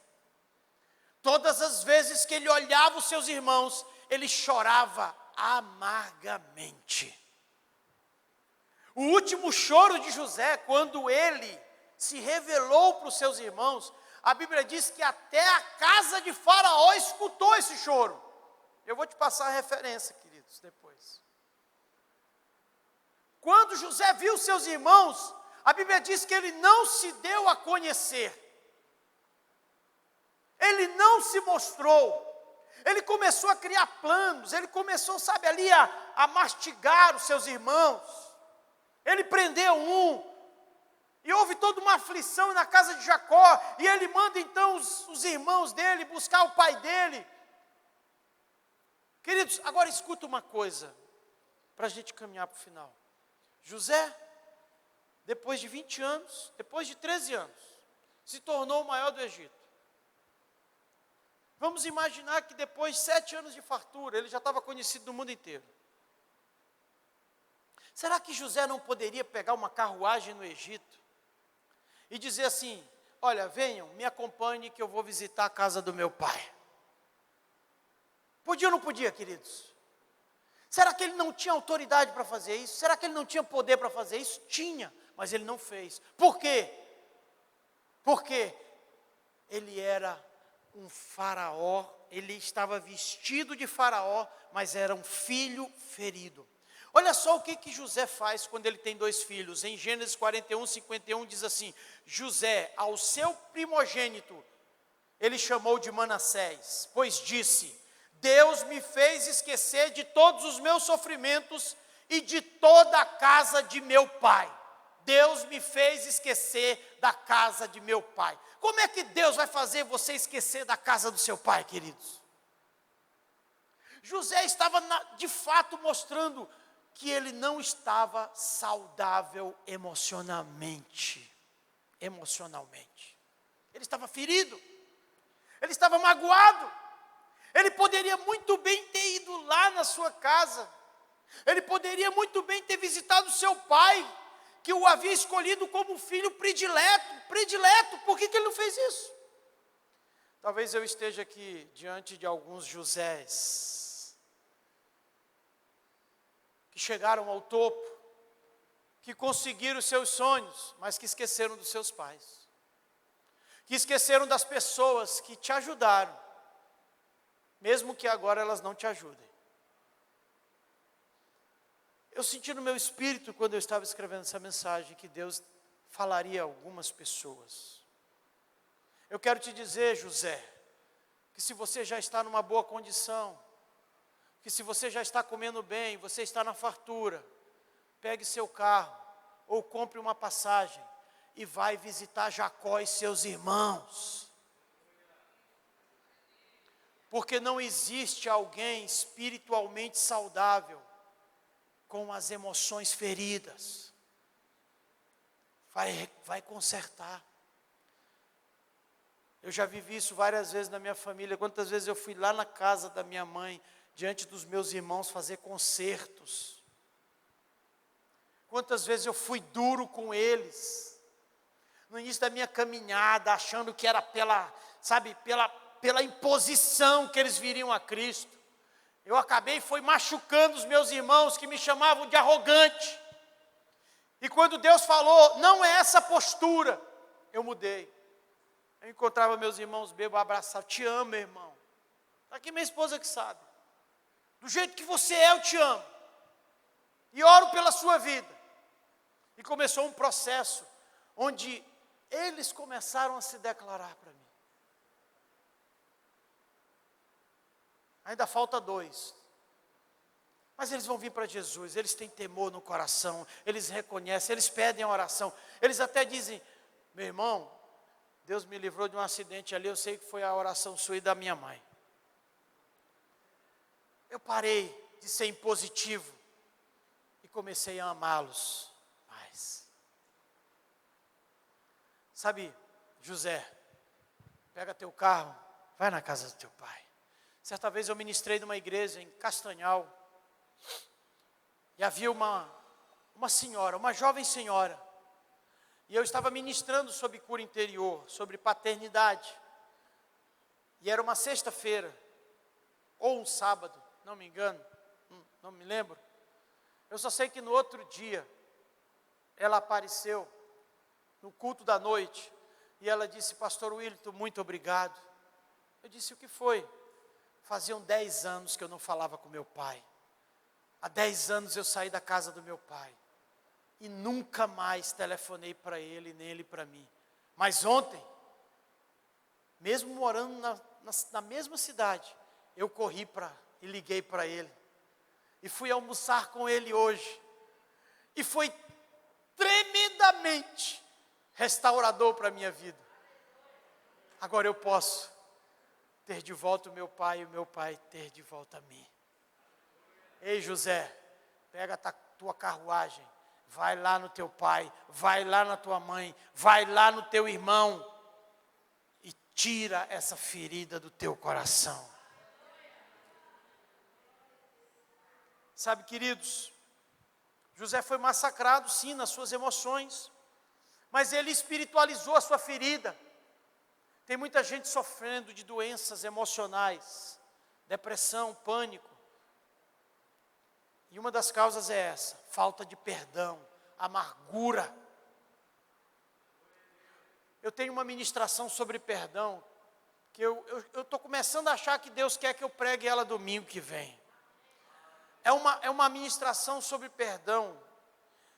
Todas as vezes que ele olhava os seus irmãos, ele chorava amargamente. O último choro de José, quando ele se revelou para os seus irmãos, a Bíblia diz que até a casa de Faraó escutou esse choro. Eu vou te passar a referência, queridos, depois. Quando José viu seus irmãos, a Bíblia diz que ele não se deu a conhecer. Ele não se mostrou. Ele começou a criar planos, ele começou, sabe, ali a mastigar os seus irmãos. Ele prendeu um, e houve toda uma aflição na casa de Jacó, e ele manda então os irmãos dele buscar o pai dele. Queridos, agora escuta uma coisa, para a gente caminhar para o final. José, depois de 20 anos, depois de 13 anos, se tornou o maior do Egito. Vamos imaginar que depois de 7 anos de fartura, ele já estava conhecido no mundo inteiro. Será que José não poderia pegar uma carruagem no Egito e dizer assim: olha, venham, me acompanhe que eu vou visitar a casa do meu pai? Podia ou não podia, queridos? Será que ele não tinha autoridade para fazer isso? Será que ele não tinha poder para fazer isso? Tinha, mas ele não fez. Por quê? Porque ele era um faraó, ele estava vestido de faraó, mas era um filho ferido. Olha só o que José faz quando ele tem 2 filhos. Em Gênesis 41, 51 diz assim: José, ao seu primogênito, ele chamou de Manassés, pois disse: Deus me fez esquecer de todos os meus sofrimentos e de toda a casa de meu pai. Deus me fez esquecer da casa de meu pai. Como é que Deus vai fazer você esquecer da casa do seu pai, queridos? José estava de fato mostrando que ele não estava saudável emocionalmente. Ele estava ferido, ele estava magoado. Ele poderia muito bem ter ido lá na sua casa, ele poderia muito bem ter visitado seu pai, que o havia escolhido como filho predileto. Por que ele não fez isso? Talvez eu esteja aqui diante de alguns Josés, que chegaram ao topo, que conseguiram os seus sonhos, mas que esqueceram dos seus pais, que esqueceram das pessoas que te ajudaram, mesmo que agora elas não te ajudem. Eu senti no meu espírito, quando eu estava escrevendo essa mensagem, que Deus falaria a algumas pessoas. Eu quero te dizer, José, que se você já está numa boa condição, que se você já está comendo bem, você está na fartura, pegue seu carro, ou compre uma passagem e vai visitar Jacó e seus irmãos. Porque não existe alguém espiritualmente saudável com as emoções feridas. Vai consertar. Eu já vivi isso várias vezes na minha família. Quantas vezes eu fui lá na casa da minha mãe, diante dos meus irmãos, fazer concertos. Quantas vezes eu fui duro com eles. No início da minha caminhada, achando que era pela imposição que eles viriam a Cristo. Eu acabei machucando os meus irmãos que me chamavam de arrogante. E quando Deus falou, não é essa postura, eu mudei. Eu encontrava meus irmãos bêbados, abraçava, te amo, meu irmão. Está aqui minha esposa que sabe. Do jeito que você é, eu te amo. E oro pela sua vida. E começou um processo onde eles começaram a se declarar para mim. Ainda falta 2. Mas eles vão vir para Jesus, eles têm temor no coração, eles reconhecem, eles pedem a oração. Eles até dizem, meu irmão, Deus me livrou de um acidente ali, eu sei que foi a oração sua e da minha mãe. Eu parei de ser impositivo e comecei a amá-los mais. Sabe, José, pega teu carro, vai na casa do teu pai. Certa vez eu ministrei numa igreja em Castanhal, e havia uma senhora, uma jovem senhora, e eu estava ministrando sobre cura interior, sobre paternidade, e era uma sexta-feira, ou um sábado, não me engano, não me lembro, eu só sei que no outro dia, ela apareceu, no culto da noite, e ela disse, pastor Willton, muito obrigado. Eu disse, o que foi? Faziam 10 anos que eu não falava com meu pai. Há 10 anos eu saí da casa do meu pai. E nunca mais telefonei para ele, nem ele para mim. Mas ontem, mesmo morando na mesma cidade, eu corri e liguei para ele. E fui almoçar com ele hoje. E foi tremendamente restaurador para a minha vida. Agora eu posso ter de volta o meu pai e o meu pai ter de volta a mim. Ei, José, pega a tua carruagem, vai lá no teu pai, vai lá na tua mãe, vai lá no teu irmão e tira essa ferida do teu coração. Sabe, queridos, José foi massacrado, sim, nas suas emoções, mas ele espiritualizou a sua ferida. Tem muita gente sofrendo de doenças emocionais, depressão, pânico. E uma das causas é essa, falta de perdão, amargura. Eu tenho uma ministração sobre perdão, que eu estou começando a achar que Deus quer que eu pregue ela domingo que vem. É uma ministração sobre perdão,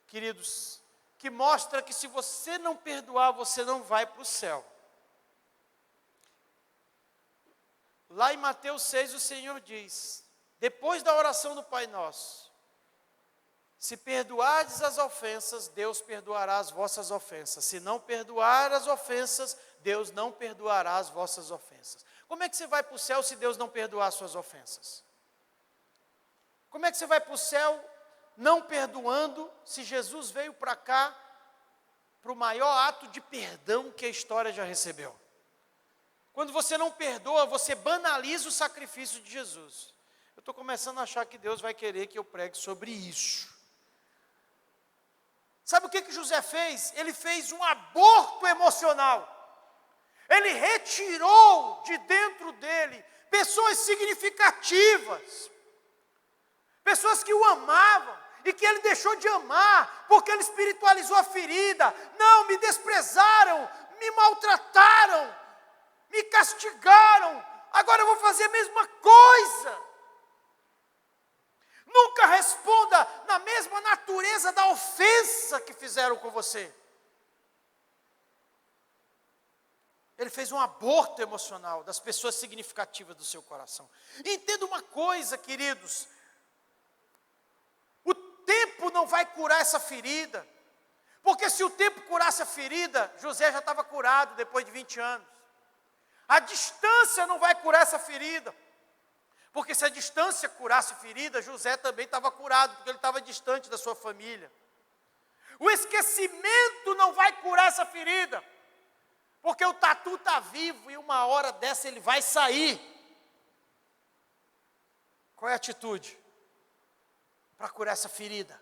queridos, que mostra que se você não perdoar, você não vai para o céu. Lá em Mateus 6 o Senhor diz, depois da oração do Pai Nosso, se perdoardes as ofensas, Deus perdoará as vossas ofensas. Se não perdoar as ofensas, Deus não perdoará as vossas ofensas. Como é que você vai para o céu se Deus não perdoar as suas ofensas? Como é que você vai para o céu não perdoando se Jesus veio para cá para o maior ato de perdão que a história já recebeu? Quando você não perdoa, você banaliza o sacrifício de Jesus. Eu estou começando a achar que Deus vai querer que eu pregue sobre isso. Sabe o que José fez? Ele fez um aborto emocional. Ele retirou de dentro dele pessoas significativas. Pessoas que o amavam e que ele deixou de amar porque ele espiritualizou a ferida. Não, me desprezaram, me maltrataram, me castigaram, agora eu vou fazer a mesma coisa. Nunca responda na mesma natureza da ofensa que fizeram com você. Ele fez um aborto emocional das pessoas significativas do seu coração. Entenda uma coisa, queridos, o tempo não vai curar essa ferida. Porque se o tempo curasse a ferida, José já estava curado depois de 20 anos. A distância não vai curar essa ferida. Porque se a distância curasse a ferida, José também estava curado, porque ele estava distante da sua família. O esquecimento não vai curar essa ferida. Porque o tatu está vivo e uma hora dessa ele vai sair. Qual é a atitude? Para curar essa ferida.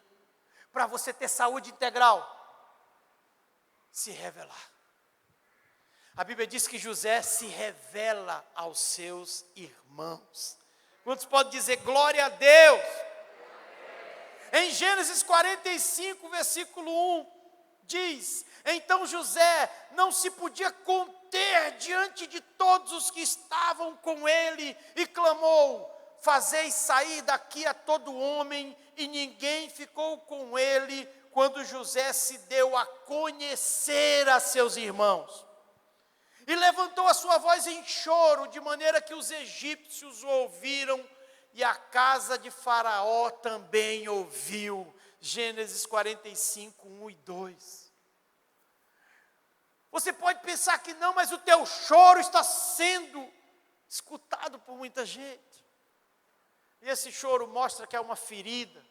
Para você ter saúde integral. Se revelar. A Bíblia diz que José se revela aos seus irmãos. Quantos podem dizer glória a Deus? Em Gênesis 45, versículo 1, diz: então José não se podia conter diante de todos os que estavam com ele e clamou: fazeis sair daqui a todo homem, e ninguém ficou com ele quando José se deu a conhecer a seus irmãos. E levantou a sua voz em choro, de maneira que os egípcios o ouviram, e a casa de Faraó também ouviu. Gênesis 45, 1 e 2. Você pode pensar que não, mas o teu choro está sendo escutado por muita gente. E esse choro mostra que é uma ferida.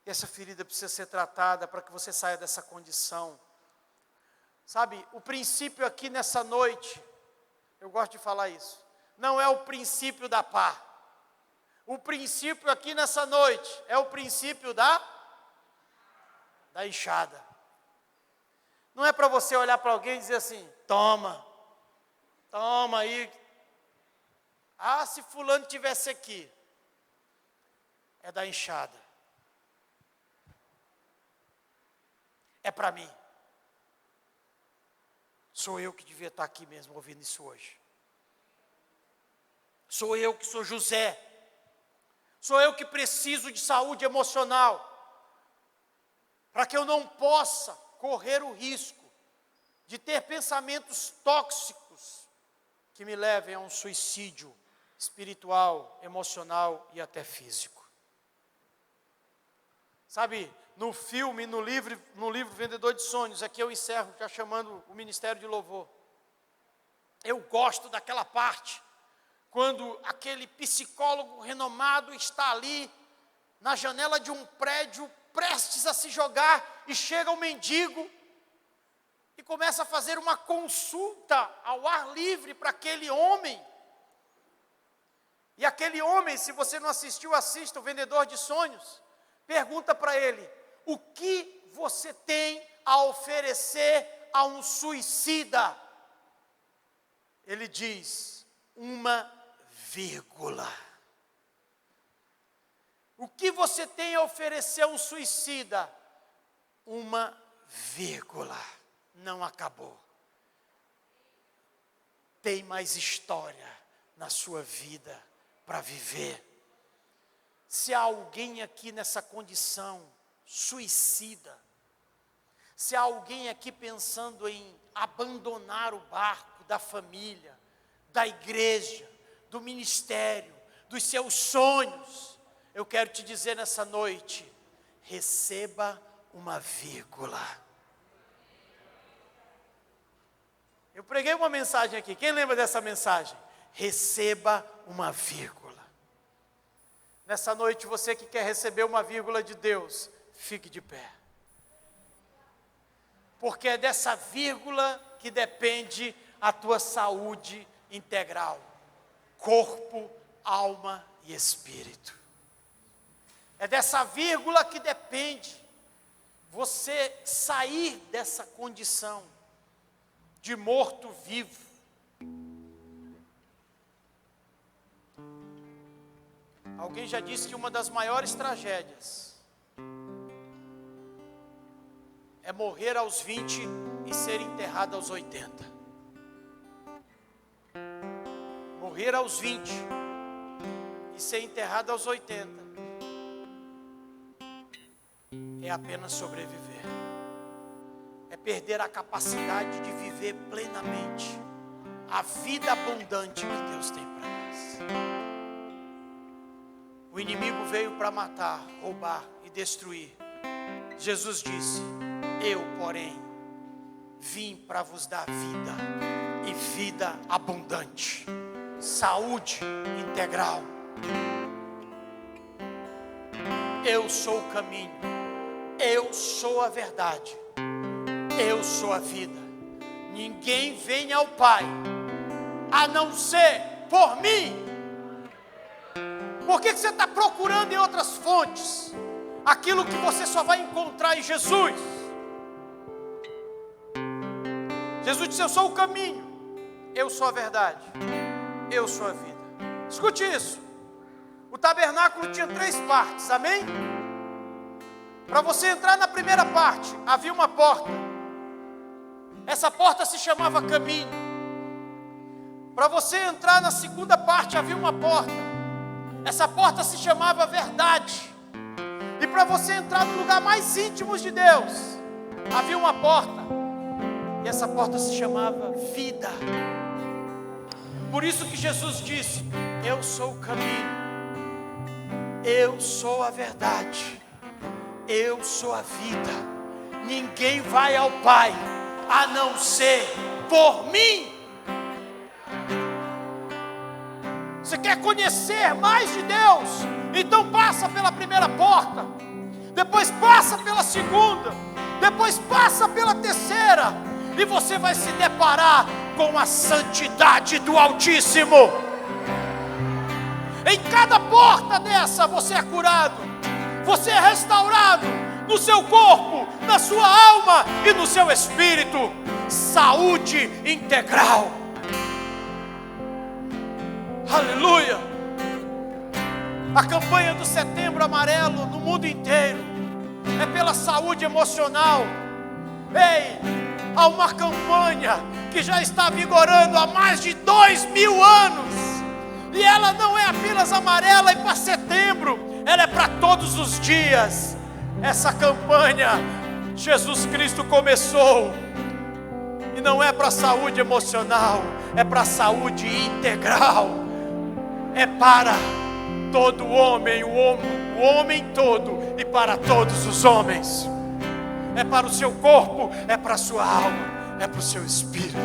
E essa ferida precisa ser tratada para que você saia dessa condição. Sabe, o princípio aqui nessa noite, eu gosto de falar isso, não é o princípio da pá. O princípio aqui nessa noite é o princípio da enxada. Não é para você olhar para alguém e dizer assim: toma aí. Ah, se fulano tivesse aqui. É da enxada. É para mim. Sou eu que devia estar aqui mesmo ouvindo isso hoje. Sou eu que sou José. Sou eu que preciso de saúde emocional. Para que eu não possa correr o risco de ter pensamentos tóxicos que me levem a um suicídio espiritual, emocional e até físico. Sabe, no filme, no livro Vendedor de Sonhos, aqui eu encerro já chamando o Ministério de Louvor. Eu gosto daquela parte, quando aquele psicólogo renomado está ali, na janela de um prédio, prestes a se jogar, e chega um mendigo, e começa a fazer uma consulta ao ar livre para aquele homem. E aquele homem, se você não assistiu, assista o Vendedor de Sonhos, pergunta para ele: o que você tem a oferecer a um suicida? Ele diz: uma vírgula. O que você tem a oferecer a um suicida? Uma vírgula. Não acabou. Tem mais história na sua vida para viver. Se há alguém aqui nessa condição suicida, se há alguém aqui pensando em abandonar o barco da família, da igreja, do ministério, dos seus sonhos, eu quero te dizer nessa noite: receba uma vírgula. Eu preguei uma mensagem aqui, quem lembra dessa mensagem? Receba uma vírgula. Nessa noite, você que quer receber uma vírgula de Deus, fique de pé. Porque é dessa vírgula que depende a tua saúde integral. Corpo, alma e espírito. É dessa vírgula que depende você sair dessa condição de morto-vivo. Alguém já disse que uma das maiores tragédias é morrer aos 20 e ser enterrado aos 80. Morrer aos 20 e ser enterrado aos 80 é apenas sobreviver. É perder a capacidade de viver plenamente a vida abundante que Deus tem para nós. O inimigo veio para matar, roubar e destruir. Jesus disse: eu, porém, vim para vos dar vida, e vida abundante, saúde integral. Eu sou o caminho, eu sou a verdade, eu sou a vida. Ninguém vem ao Pai a não ser por mim. Por que você está procurando em outras fontes aquilo que você só vai encontrar em Jesus? Jesus disse: eu sou o caminho, eu sou a verdade, eu sou a vida. Escute isso. O tabernáculo tinha 3 partes, amém? Para você entrar na primeira parte, havia uma porta. Essa porta se chamava caminho. Para você entrar na segunda parte, havia uma porta. Essa porta se chamava verdade. E para você entrar no lugar mais íntimo de Deus, havia uma porta. E essa porta se chamava vida. Por isso que Jesus disse: eu sou o caminho, eu sou a verdade, eu sou a vida. Ninguém vai ao Pai a não ser por mim. Você quer conhecer mais de Deus? Então passa pela primeira porta, depois passa pela segunda, depois passa pela terceira, e você vai se deparar com a santidade do Altíssimo. Em cada porta dessa você é curado, você é restaurado no seu corpo, na sua alma e no seu espírito. Saúde integral. Aleluia. A campanha do Setembro Amarelo no mundo inteiro é pela saúde emocional. Ei, há uma campanha que já está vigorando há mais de 2000 anos. E ela não é apenas amarela e para setembro, ela é para todos os dias. Essa campanha Jesus Cristo começou, e não é para a saúde emocional, é para a saúde integral. É para todo homem, o homem todo, e para todos os homens. É para o seu corpo, é para a sua alma, é para o seu espírito.